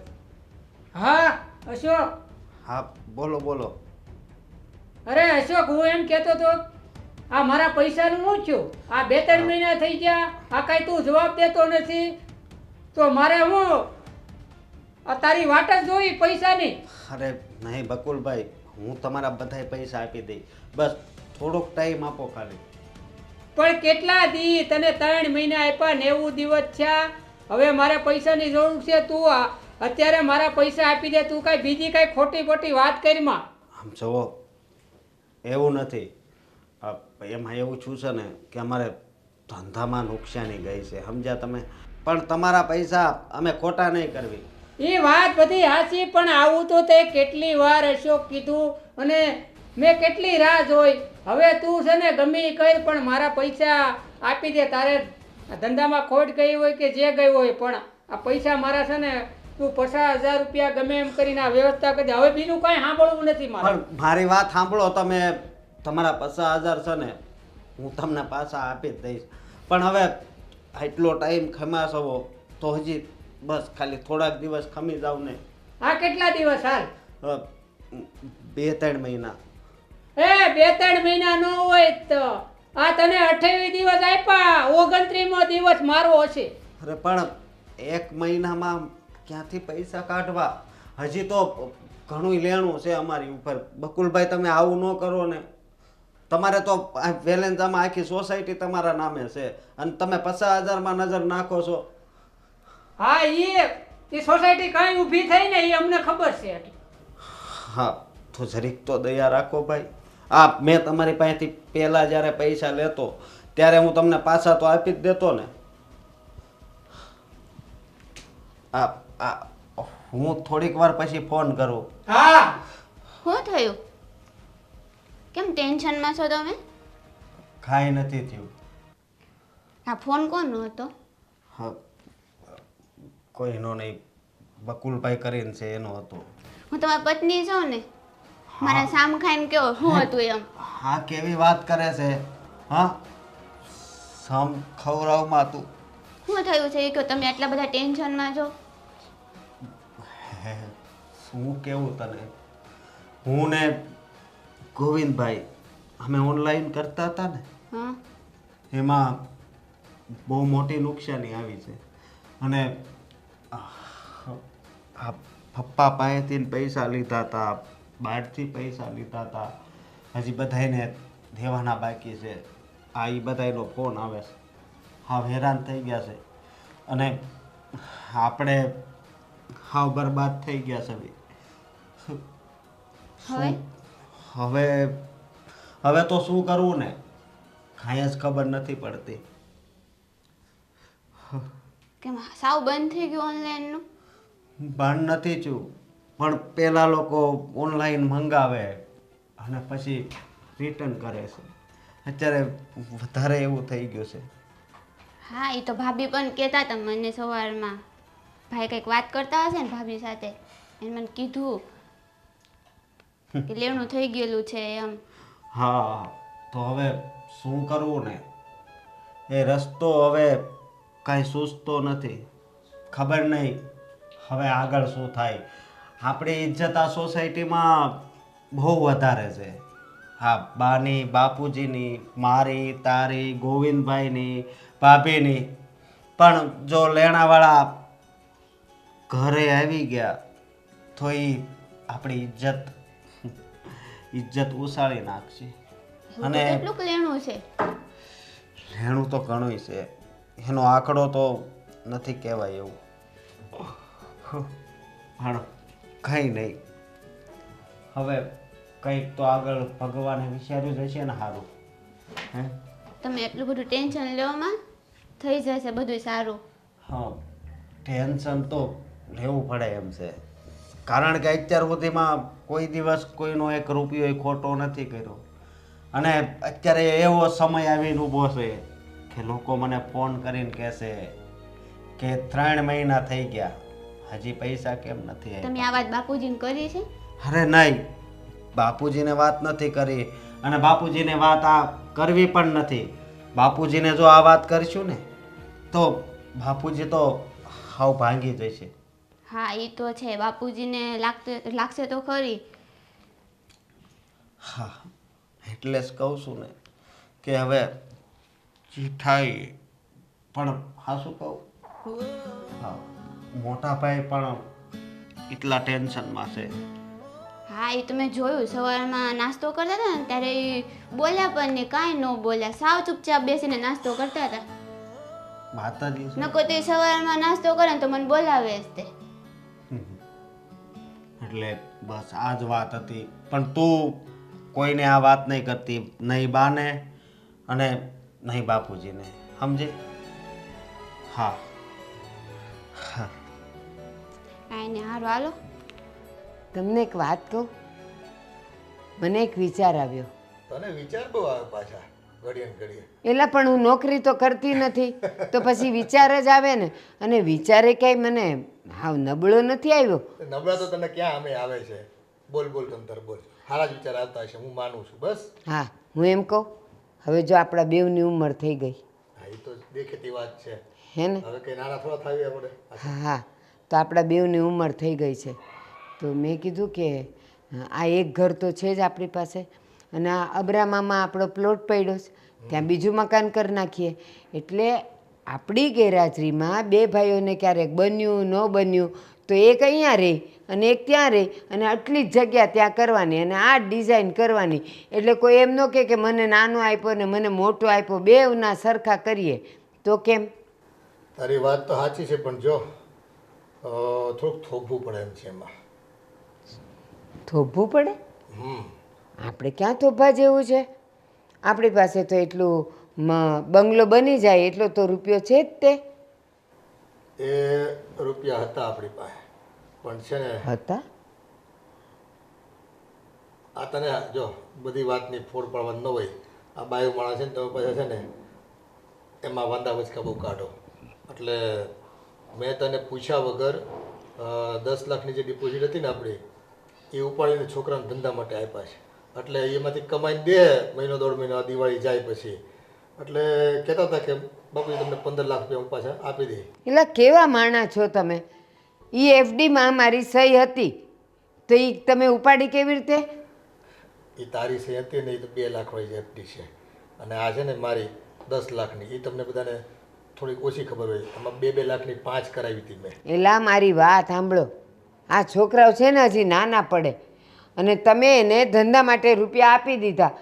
હા અશોક. હા બોલો બોલો. અરે અશોક, હું એમ કહેતો હતો, આ મારા પૈસાનું શું થયું? આ 2-3 મહિના થઈ ગયા, આ કાંઈ તું જવાબ દેતો નથી, તો મારે હું આ તારી વાટ જ જોઈ પૈસાની. અરે નહીં બકુલભાઈ, હું તમારા બધાય પૈસા આપી દઈ, બસ થોડોક ટાઈમ આપો ખાલી. પણ કેટલા દી? તને 3 મહિના આપ્યા, 90 દિવસ થયા. હવે મારે પૈસાની જરૂર છે, તું અત્યારે મારા પૈસા આપી દે. તું કાંઈ બીજી કાંઈ ખોટી ખોટી વાત કરીમાં. આમ જુઓ, એવું નથી. એમાં એવું છું છે ને કે અમારે ધંધામાં નુકસાની ગઈ છે, સમજ્યા તમે? પણ તમારા પૈસા અમે ખોટા નહીં કરવી. એ વાત બધી હાચી, પણ આવું તો તે કેટલી વાર અશોક કીધું અને મેં કેટલી રાહ જોઈ. હવે તું છે ને ગમે એ કર, પણ મારા પૈસા આપી દે. તારે ધંધામાં ખોટ ગઈ હોય કે જે ગઈ હોય, પણ આ પૈસા મારા છે ને તું 50,000 રૂપિયા ગમે એમ કરીને આ વ્યવસ્થા કરી દે. હવે બીજું કાંઈ સાંભળવું નથી મારે. પણ મારી વાત સાંભળો તમે. તમારા 50,000 છે ને હું તમને પાછા આપી જ દઈશ, પણ હવે આટલો ટાઈમ ખમ્યા છો તો હજી બસ ખાલી થોડાક દિવસ ખમી જાવ ને. આ કેટલા દિવસ હાલ? 2-3 મહિના. એ 2-3 મહિના ન હોય તો આ તને 28 દિવસ આપ્યા, 29મો દિવસ મારો હશે. અરે પણ 1 મહિનામાં ક્યાંથી પૈસા કાઢવા? હજી તો ઘણું લેણું છે અમારી ઉપર. બકુલભાઈ તમે આવું ન કરો ને. તમારે તો વેલેન્જામાં આખી સોસાયટી તમારા નામે છે અને તમે 50,000માં નજર નાખો છો. હા એ સોસાયટી કાંઈ ઊભી થઈ ને એ અમને ખબર છે. હા તો જરીક તો દયા રાખો ભાઈ. મેં તમારી પાસેથી પહેલાં જ્યારે પૈસા લેતો ત્યારે હું તમને પાછા તો આપી જ દેતો ને. હું થોડીક વાર પછી ફોન કરું. હા શું થયું? કેમ ટેન્શનમાં છો તમે? કાંઈ નથી થયું. આ ફોન કોનો હતો? હા કોઈનો નહીં, બકુલભાઈ કરીને છે એનો હતો. હું તમારી પત્ની છું ને, મારા સામ ખાઈને કેવો શું હતું એમ? હા કેવી વાત કરે છે? હા સમ ખવડાવમાં તું શું થયું છે એ કહો. તમે આટલા બધા ટેન્શનમાં છો? શું કેવું તને? હું ને ગોવિંદભાઈ અમે ઓનલાઈન કરતા હતા ને, હા એમાં બહુ મોટી નુકસાની આવી છે અને પપ્પા પાસેથી પૈસા લીધા હતા, બહારથી પૈસા લીધા હતા, હજી બધાને દેવાના બાકી છે. એ બધાનો ફોન આવે છે. હા હેરાન થઈ ગયા છે અને આપણે હાવ બરબાદ થઈ ગયા છે. હવે હવે તો શું કરવું ને કાંઈ જ ખબર નથી પડતી. કેમ સાવ બંધ થઈ ગયું ઓનલાઈનનું? બંધ નથી થયું પણ પહેલાં લોકો ઓનલાઈન મંગાવે અને પછી રિટર્ન કરે છે. અત્યારે વધારે એવું થઈ ગયું છે. હા એ તો ભાભી પણ કહેતા હતા મને સવારમાં. ભાઈ કંઈક વાત કરતા હશે ને ભાભી સાથે, એને મને કીધું કે લેણું થઈ ગયેલું છે એમ. હા તો હવે શું કરવું ને? એ રસ્તો હવે કાંઈ સૂઝતો નથી. ખબર નહીં હવે આગળ શું થાય. આપણી ઇજ્જત આ સોસાયટીમાં બહુ વધારે છે. હા બાની, બાપુજીની, મારી, તારી, ગોવિંદભાઈની, ભાભીની. પણ જો લેણાવાળા ઘરે આવી ગયા તો એ આપણી ઇજ્જત ઉછાળી નાખશે. અને કેટલું લેણું છે? લેણું તો ઘણું છે. એનો આંકડો તો નથી કહેવાય એવું. પણ કંઈ નહીં, હવે કંઈક તો આગળ ભગવાને વિચાર્યું જ હશે ને સારું. હે તમે એટલું બધું ટેન્શન લેવામાં થઈ જશે બધું સારું. હા ટેન્શન તો લેવું પડે એમ છે, કારણ કે અત્યાર સુધીમાં કોઈ દિવસ કોઈનો 1 રૂપિયો ખોટો નથી કર્યો. અને અત્યારે એવો સમય આવીને ઊભો છે કે લોકો મને ફોન કરીને કહેશે કે 3 મહિના થઈ ગયા હજી પૈસા કેમ નથી આવ્યા. તમે આ વાત બાપુજીને કરી છે? અરે નહીં, બાપુજીને વાત નથી કરી અને બાપુજીને વાત આ કરવી પણ નથી. બાપુજીને જો આ વાત કરીશું ને તો બાપુજી તો હાવ ભાંગી જશે. હા એ તો છે, બાપુજીને લાગશે તો ખરી. હા એટલે જ કહું છું ને કે હવે જે થાય પણ હા શું કહું, હા મોટા ભાઈ પણ એટલા ટેન્શનમાં છે. હા એ તો મેં જોયું, સવારમાં નાસ્તો કરતા હતા ને ત્યારે એ બોલ્યા પણ ને કાંઈ ન બોલ્યા, સાવ ચૂપચાપ બેસીને નાસ્તો કરતા હતા. માતાજી નકો તે સવારમાં નાસ્તો કરે ને તો મને બોલાવે જ તે. એટલે બસ આ જ વાત હતી. પણ તું કોઈને આ વાત નહીં કરતી, નહીં બાને અને નહીં બાપુજીને, સમજી? હા હા કાંઈ ને હારું હાલો. તમને એક વાત કહું, મને એક વિચાર આવ્યો. તને વિચાર બહુ આવે પાછા ઘડીએ ને ઘડીએ. એટલે પણ હું નોકરી તો કરતી નથી તો પછી વિચાર જ આવે ને. અને વિચારે ક્યાંય મને હાવ નબળો નથી આવ્યો. નબળા તો તને ક્યાં અમે આવે છે? બોલ બોલ તંતર બોલ. સારા જ વિચાર આવતા હશે, હું માનું છું. બસ હા હું એમ કહું, હવે જો આપણા બેવની ઉંમર થઈ ગઈ, હા એ તો દેખીતી વાત છે. હે ને? હવે કંઈ નાના થોડા થાવી આપણે. હા હા, તો આપણા બેઉની ઉંમર થઈ ગઈ છે, તો મેં કીધું કે આ એક ઘર તો છે જ આપણી પાસે, અને આ અબ્રામામાં આપણો પ્લોટ પડ્યો છે, ત્યાં બીજું મકાન કરી નાખીએ. એટલે આપણી ગેરહાજરીમાં બે ભાઈઓને ક્યારેક બન્યું ન બન્યું તો એક અહીંયા રહી અને એક ત્યાં રહી, અને આટલી જ જગ્યા ત્યાં કરવાની અને આ ડિઝાઇન કરવાની. એટલે કોઈ એમ ન કહે કે મને નાનો આપ્યો ને મને મોટો આપ્યો, બેવના સરખા કરીએ તો કેમ? તારી વાત તો સાચી છે, પણ જો થોડુંક થોભવું પડે એમ છે એમાં. થોભવું પડે? આપણે ક્યાં થોભા જેવું છે? આપણી પાસે તો એટલું બંગલો બની જાય એટલો તો રૂપિયો છે જ તે. એ રૂપિયા હતા આપણી પાસે, પણ છે ને હતા. આ તને જો બધી વાતની ફોડ પાડવાની ન હોય. આ બાયું માણસ છે ને તમે પાસે છે ને એમાં વાંધા વચકા બહુ કાઢો. એટલે મેં તને પૂછ્યા વગર 10 લાખની જે ડિપોઝિટ હતી ને આપણી, એ ઉપાડીને છોકરાને ધંધા માટે આપ્યા છે. એટલે એમાંથી કમાઈને દે મહિનો 1.5 મહિનો, દિવાળી જાય પછી. એટલે કહેતા હતા કે બાપુ તમને 15 લાખ રૂપિયા હું પાછા આપી દે. એટલે કેવા માણા છો તમે? એ એફડીમાં મારી સહી હતી તો એ તમે ઉપાડી કેવી રીતે? એ તારી સહી હતી ને, એ તો 2 લાખ વાળી એફડી છે, અને આ છે ને મારી 10 લાખની. એ તમને બધાને થોડીક ઓછી ખબર હોય. એમાં 2 લાખની 5 કરાવી હતી મેં. એલા મારી વાત સાંભળો, આ છોકરાઓ છે ને હજી નાના પડે, અને તમે એને ધંધા માટે રૂપિયા આપી દીધા.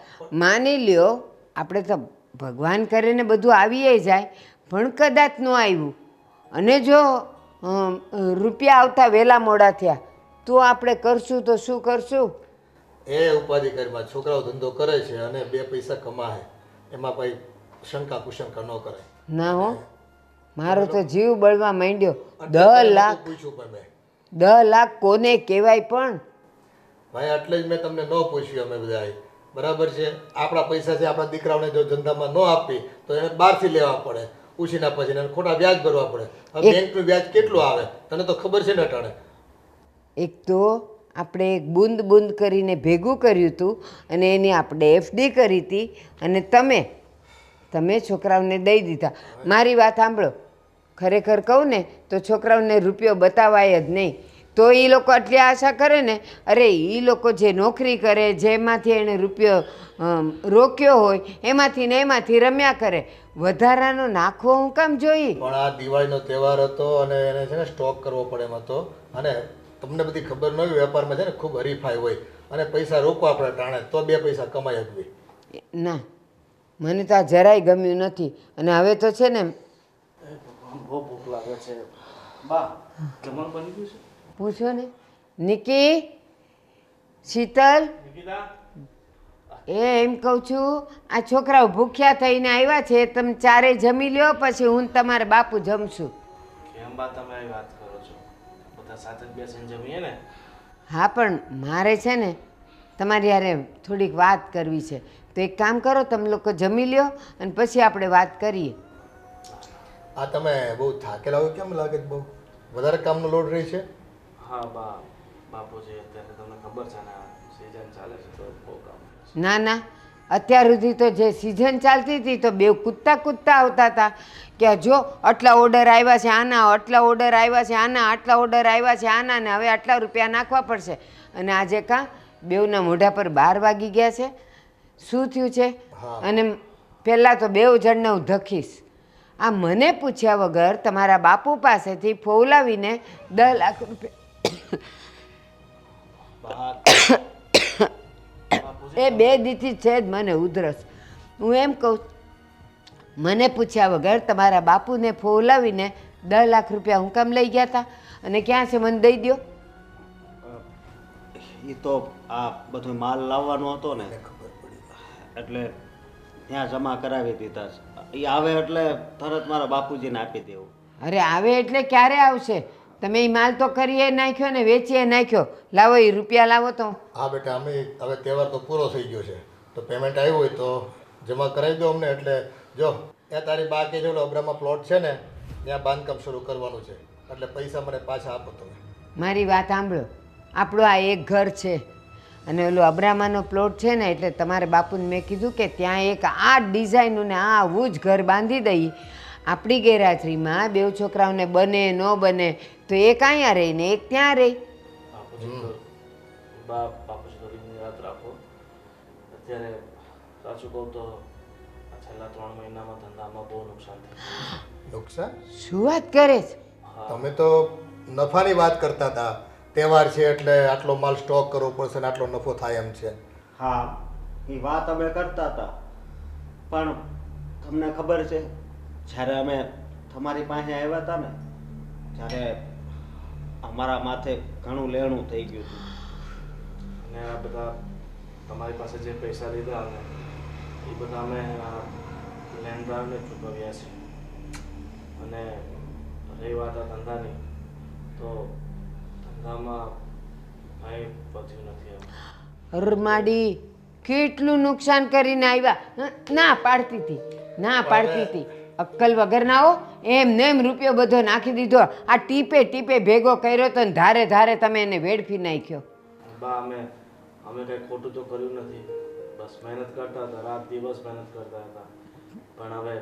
માની લ્યો આપણે તો ભગવાન કરીને બધું આવીએ જાય, પણ કદાચ ન આવ્યું અને જો રૂપિયા આવતા વહેલા મોડા થયા તો આપણે કરશું તો શું કરશું? એ ઉપાધિકારીમાં છોકરાઓ ધંધો કરે છે અને 2 પૈસા કમાય, એમાં ભાઈ શંકા કુશંકા ન કરે. ના હો, મારો તો જીવ બળવા માંડ્યો. 10 લાખ પૂછ્યું પણ મેં. 10 લાખ કોને કહેવાય? પણ ભાઈ એટલે જ મેં તમને ન પૂછ્યું. અમે બધા બરાબર છે, આપણા પૈસા છે, આપણા દીકરાઓને જો ધંધામાં ન આપી તો એને બહારથી લેવા પડે, ઉછીના પછી એને ખોટા વ્યાજ ભરવા પડે. હવે બેંકનું વ્યાજ કેટલું આવે તને તો ખબર છે ને અટાણે. એક તો આપણે એક બૂંદ બૂંદ કરીને ભેગું કર્યું હતું અને એની આપણે એફડી કરી હતી, અને તમે છોકરાઓને દઈ દીધા. મારી વાત સાંભળો, ખરેખર કહું ને તો છોકરાઓને રૂપિયો બતાવાય જ નહીં. તો એ લોકો આટલી આશા કરે ને, અરે એ લોકો જે નોકરી કરે, જેમાંથી એણે રૂપિયો રોક્યો હોય એમાંથી ને એમાંથી રમ્યા કરે. વધારાનો નાખવો હું કામ જોઈ? પણ આ દિવાળીનો તહેવાર હતો અને એને છે ને સ્ટોક કરવો પડે એમ હતો, અને તમને બધી ખબર ન હોય વેપારમાં છે ને ખૂબ હરીફાઈ હોય, અને પૈસા રોકવા આપણે ટાણે તો 2 પૈસા કમાઈ શકવી. ના, મને તો આ જરાય ગમ્યું નથી. અને હવે તો છે ને બહુ ભૂખ લાગે છે બા. જમણ બની ગયું છે? પૂછો ને. નિકી, શીતલ, એમ કહું છું આ છોકરાઓ ભૂખ્યા થઈને આવ્યા છે, તમે ચારે જમી લ્યો, પછી હું તમારા બાપુ જમશું. કેમ બા તમે આવી વાત કરો છો? બધા સાથે જ બેસીને જમીએ ને. હા, પણ મારે છે ને તમારી યારે થોડીક વાત કરવી છે, તો એક કામ કરો, તમે લોકો જમી લ્યો અને પછી આપણે વાત કરીએ. આ તમે બહુ થાકેલા હોય કેમ લાગે છે? બહુ વધારે કામનો લોડ રહી છે? હા બા, બાપુજી અત્યારે તમને ખબર છે ને સિઝન ચાલે છે તો બહુ કામ. ના ના, અત્યાર સુધી તો જે સિઝન ચાલતી હતી તો બે કૂદતા કૂદતા આવતા હતા કે જો આટલા ઓર્ડર આવ્યા છે આના, આટલા ઓર્ડર આવ્યા છે આના, આટલા ઓર્ડર આવ્યા છે આના, ને હવે આટલા રૂપિયા નાખવા પડશે. અને આજે કાં બેઉના મોઢા પર 12 વાગી ગયા છે. શું થયું છે? અને પહેલાં તો બેઉ જણને હું ધખીશ. આ મને પૂછ્યા વગર તમારા બાપુ પાસેથી ફોલાવીને 10 લાખ રૂપિયા એ 2 દીથી છે જ મને ઉધરસ. હું એમ કહું, મને પૂછ્યા વગર તમારા બાપુને ફોલાવીને 10 લાખ રૂપિયા હું કામ લઈ ગયા હતા, અને ક્યાં છે મને દઈ દો. એ તો આ બધો માલ લાવવાનો હતો ને, એટલે ત્યાં જમા કરાવી દીધા છે. એ આવે એટલે તરત મારા બાપુજીને આપી દેવું. અરે આવે એટલે ક્યારે આવશે? તમે એ માલ તો કરીએ નાખ્યો ને વેચીએ નાખ્યો. લાવો એ રૂપિયા લાવો તો. હા બેટા, અમે હવે તહેવાર તો પૂરો થઈ ગયો છે, તો પેમેન્ટ આવ્યું હોય તો જમા કરાવી દો અમને. એટલે જો ત્યાં તારી બા કે જો અબ્રામાં પ્લોટ છે ને ત્યાં બાંધકામ શરૂ કરવાનું છે, એટલે પૈસા મને પાછા આપો તમે. મારી વાત સાંભળો, આપણું આ એક ઘર છે અને ઓલો અબ્રામાનો પ્લોટ છે ને એટલે તમારે બાપુને મેં કીધું કે ત્યાં એક આ ડિઝાઇનનું ને આવું જ ઘર બાંધી દઈએ. આપણી ગેરહાજરીમાં બેઉ છોકરાઓને બને ન બને તો એક અહીંયા રહી ને એક ત્યાં રહી. બાપુજી થોડી નિરાત રાખો. અત્યારે સાચું કહું તો આ છેલ્લા 3 મહિનામાં ધંધામાં બહુ નુકસાન થયું. નુકસાન? શું વાત કરે છે? તમે તો નફાની વાત કરતા હતા. તહેવાર છે એટલે આટલો માલ સ્ટોક કરવો પડશે ને આટલો નફો થાય એમ છે. હા, એ વાત અમે કરતા હતા, પણ તમને ખબર છે જ્યારે અમે તમારી પાસે આવ્યા હતા ને ત્યારે અમારા માથે ઘણું લેણું થઈ ગયું હતું અને આ બધા તમારી પાસે જે પૈસા લીધા ને એ બધા અમે લેન્ડદારને ચૂકવ્યા છે. અને રહી વાત આ ધંધાની, તો ધંધામાં કાંઈ વધ્યું નથી. હરમાડી કેટલું નુકસાન કરીને આવ્યા. ના પાડતી હતી અક્કલ વગર ના હો. એમ નેમ રૂપિયો બધો નાખી દીધો. આ ટીપે ટીપે ભેગો કર્યો તો ધારે ધારે તમે એને વેડફી નાખ્યો. બા અમે કંઈ ખોટું તો કર્યું નથી, બસ મહેનત કરતા હતા, રાત દિવસ મહેનત કરતા હતા. પણ હવે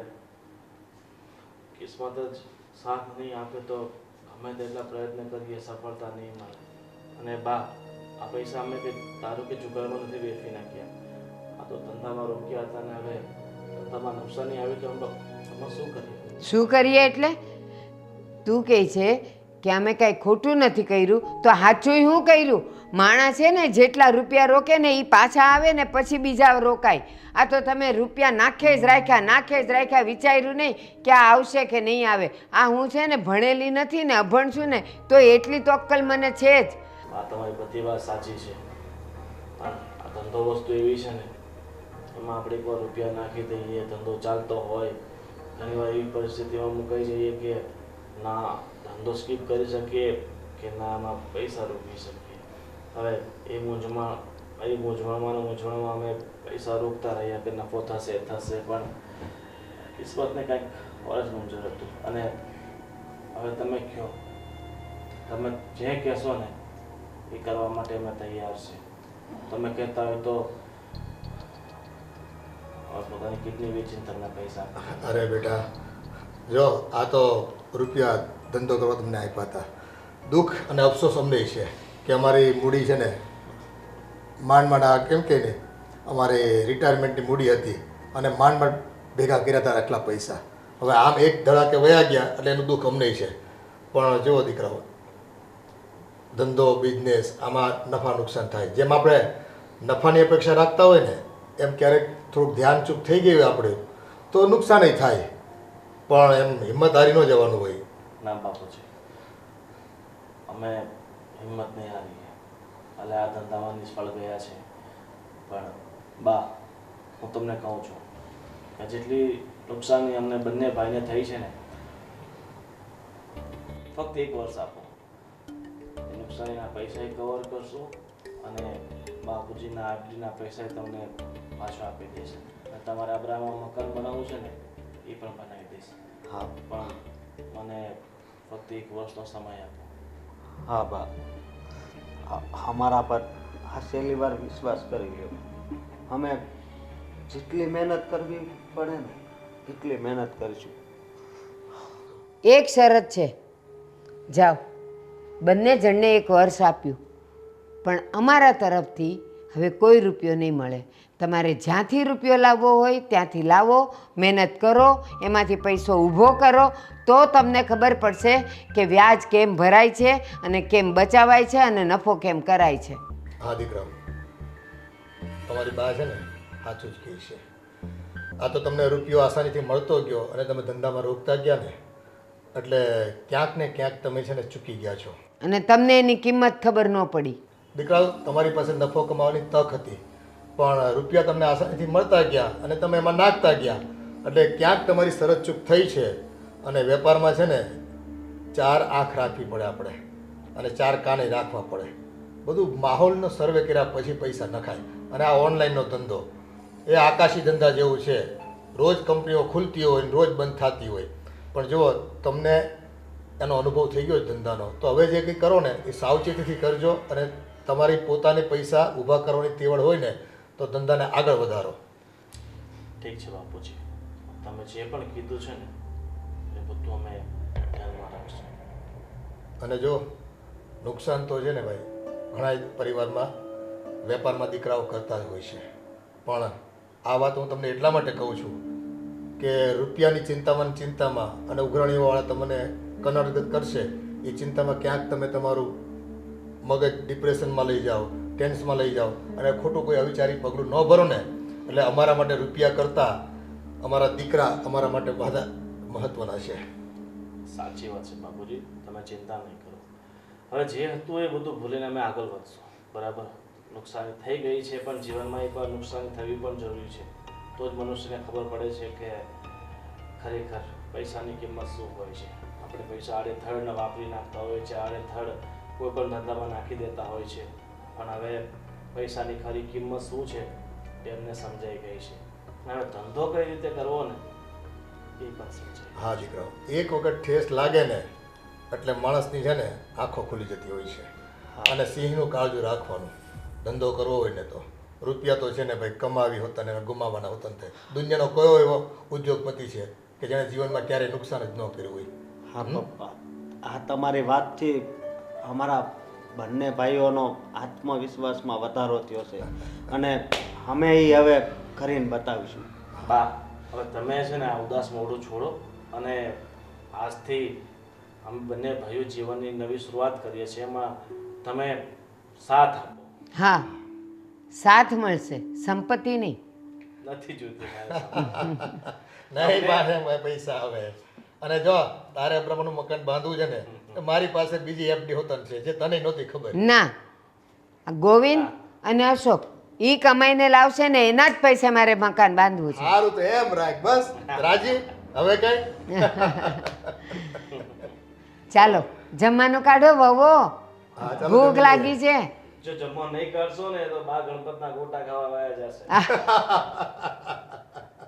કિસ્મત જ સાથ નહીં આપે તો ગમે તેટલા પ્રયત્ન કરીએ સફળતા નહીં મળે. અને બા આ પૈસા અમે કંઈ દારૂ કે જુગારમાં નથી વેઠવી નાખ્યા, આ તો ધંધામાં રોક્યા હતા. ને હવે ધંધામાં નુકસાની આવી તો અમે શું કરીએ? શું કરીએ એટલે તું કહે છે કે અમે કાંઈ ખોટું નથી કર્યું તો સાચું શું કર્યું? માણસ છે ને જેટલા રૂપિયા રોકે ને એ પાછા આવે ને પછી બીજા રોકાય. આ તો તમે રૂપિયા નાખે જ રાખ્યા, વિચાર્યું નહીં કે આ આવશે કે નહીં આવે. આ હું છે ને ભણેલી નથી ને અભણ છું ને તો એટલી તો અક્કલ મને છે જ. આ તમારી બધી વાત સાચી છે, પણ આ ધંધો વસ્તુ એવી છે ને એમાં આપણે એકવાર રૂપિયા નાખી દઈએ, ધંધો ચાલતો હોય, ઘણીવાર એવી પરિસ્થિતિમાં મુકાઈ જઈએ કે ના ધંધો સ્કીપ કરી શકીએ કે ના આમાં પૈસા રોકી શકીએ. હવે એ મૂંઝવણમાં અમે પૈસા રોકતા રહ્યા કે નફો થશે, પણ કિસ્મતને કાંઈક વર્ષ મંજૂર હતું. અને હવે તમે કહો, તમે જે કહેશો ને એ કરવા માટે અમે તૈયાર છે. તમે કહેતા હોય તો પોતાની કિડની વેચીને તમને પૈસા. અરે બેટા, જો આ તો રૂપિયા ધંધો કરવા તમને આપ્યા હતા. દુઃખ અને અફસોસ અમને છે કે અમારી મૂડી છે ને માંડ આ કેમ કે ને અમારી રિટાયરમેન્ટની મૂડી હતી અને માંડ ભેગા કર્યા હતા આટલા પૈસા. હવે આમ એક ધડાકે વયા ગયા એટલે એનું દુઃખ અમને છે. પણ જુઓ દીકરાઓ, ધંધો બિઝનેસ આમાં નફા નુકસાન થાય. જેમ આપણે નફાની અપેક્ષા રાખતા હોય ને એમ ક્યારેક થોડુંક ધ્યાન ચૂક થઈ ગયું આપણે તો નુકસાન થાય, પણ એમ હિંમત હારી ન જવાનું હોય. ના બાપુજી, અમે હિંમત નહીં હારી, એટલે આ ધંધામાં નિષ્ફળ ગયા છે. પણ બા હું તમને કહું છું કે જેટલી નુકસાની અમને બંને ભાઈને થઈ છે ને ફક્ત 1 વર્ષ આપો, એ નુકસાનીના પૈસા કવર કરશું અને બાપુજીના આફડીના પૈસા તમને પાછો આપી દઈશ. અને તમારે આબરામાં મકાન બનાવવું છે ને એ પણ બનાવી દઈશ. હા, પણ મને ફક્ત 1 વર્ષનો સમય આપો. હા બા, અમારા પર આ છેલ્લી વાર વિશ્વાસ કરી લ્યો. અમે જેટલી મહેનત કરવી પડે ને એટલી મહેનત કરીશું. એક શરત છે, જાઓ બંને જણને 1 વર્ષ આપ્યું, પણ અમારા તરફથી હવે કોઈ રૂપિયો નહીં મળે. તમારે જ્યાંથી રૂપિયો લાવવો હોય ત્યાંથી લાવો, મહેનત કરો, એમાંથી પૈસો ઊભો કરો તો તમને ખબર પડશે કે વ્યાજ કેમ ભરાય છે અને કેમ બચાવાય છે અને નફો કેમ કરાય છે. હા દીકરા, તમારી બા છે ને સાચું જ કહે છે. આ તો તમને રૂપિયો આસાનીથી મળતો ગયો અને તમે ધંધામાં રોકતા ગયા ને એટલે ક્યાંક ને ક્યાંક તમે છે ને ચૂકી ગયા છો અને તમને એની કિંમત ખબર ન પડી. દીકરા, તમારી પાસે નફો કમાવાની તક હતી પણ રૂપિયા તમને આસાનીથી મળતા ગયા અને તમે એમાં નાખતા ગયા એટલે ક્યાંક તમારી શરત ચૂક થઈ છે. અને વેપારમાં છે ને 4 આંખ રાખવી પડે આપણે અને 4 કાને રાખવા પડે. બધું માહોલનો સર્વે કર્યા પછી પૈસા નખાય. અને આ ઓનલાઈનનો ધંધો એ આકાશી ધંધા જેવું છે. રોજ કંપનીઓ ખુલતી હોય રોજ બંધ થતી હોય. પણ જુઓ, તમને એનો અનુભવ થઈ ગયો ધંધાનો, તો હવે જે કંઈ કરો ને એ સાવચેતીથી કરજો અને તમારી પોતાની પૈસા ઊભા કરવાની તેવડ હોય ને તો ધંધાને આગળ વધારો. ઠીક છે બાપુજી, તમે જે પણ કીધું છે ને એ બધું અમે ધ્યાનમાં રાખશું. અને જો નુકસાન તો છે ને ભાઈ, ઘણા પરિવારમાં વેપારમાં દીકરાઓ કરતા જ હોય છે, પણ આ વાત હું તમને એટલા માટે કહું છું કે રૂપિયાની ચિંતામાં અને ઉઘરાણીઓવાળા તમને કનડગત કરશે એ ચિંતામાં ક્યાંક તમે તમારું મગજ ડિપ્રેશનમાં લઈ જાઓ, ટેન્શનમાં લઈ જાઓ અને ખોટું કોઈ અવિચારી પગલું ન ભરો ને. એટલે અમારા માટે રૂપિયા કરતાં અમારા દીકરા અમારા માટે બધા મહત્ત્વના છે. સાચી વાત છે બાપુજી, તમે ચિંતા નહીં કરો. હવે જે હતું એ બધું ભૂલીને અમે આગળ વધશું. બરાબર, નુકસાની થઈ ગઈ છે, પણ જીવનમાં એકવાર નુકસાની થવી પણ જરૂરી છે. તો જ મનુષ્યને ખબર પડે છે કે ખરેખર પૈસાની કિંમત શું હોય છે. આપણે પૈસા આડેધડ વાપરી નાખતા હોય છે, આડેધડ કોઈ પણ ધંધામાં નાખી દેતા હોય છે, પણ હવે પૈસાની ખરી કિંમત શું છે એમને સમજાઈ ગઈ છે. હવે ધંધો કઈ રીતે કરવો ને એ પણ સમજાય. હા દીકરાઓ, એક વખત ઠેસ લાગે ને એટલે માણસની છે ને આંખો ખુલી જતી હોય છે. અને સિંહનું કાળજું રાખવાનું. ધંધો કરવો હોય ને તો રૂપિયા તો છે ને ભાઈ કમાવી હોતા ને ગુમાવવાના હોતા ને. દુનિયાનો કયો એવો ઉદ્યોગપતિ છે કે જેણે જીવનમાં ક્યારેય નુકસાન જ ન કર્યું હોય? હા પપ્પા, આ તમારી વાતથી અમારા બંને ભાઈઓનો આત્મવિશ્વાસમાં વધારો થયો છે અને અમે એ હવે કરીને બતાવીશું. બા, હવે તમે છે ને આ ઉદાસ મોઢું છોડો અને આજથી અમે બંને ભાઈઓ જીવનની નવી શરૂઆત કરીએ છીએ, એમાં તમે સાથ આપો. હા, સાથ મળશે, સંપત્તિ નહીં. નથી જોઈતી મારે સાથ. નહીં પાસે પૈસા આવે. અને જો તારે પ્રમાણનું મકાન બાંધવું છે ને તો મારી પાસે બીજી એફડી હોતન છે જે તને નહોતી ખબર. ના, આ ગોવિંદ અને અશોક ઈ કમાઈને લાવશે ને એના જ પૈસા મારે મકાન બાંધવું છે. સારું તો એમ રાખ. બસ રાજી, હવે કઈ ચાલો જમવાનું કાઢો વહુઓ, હા, ચાલો ભૂખ જમી લાગી છે. જો જમવા નહીં કરશો ને તો બા ગણપતના ગોટા ખાવા વાયા જશે.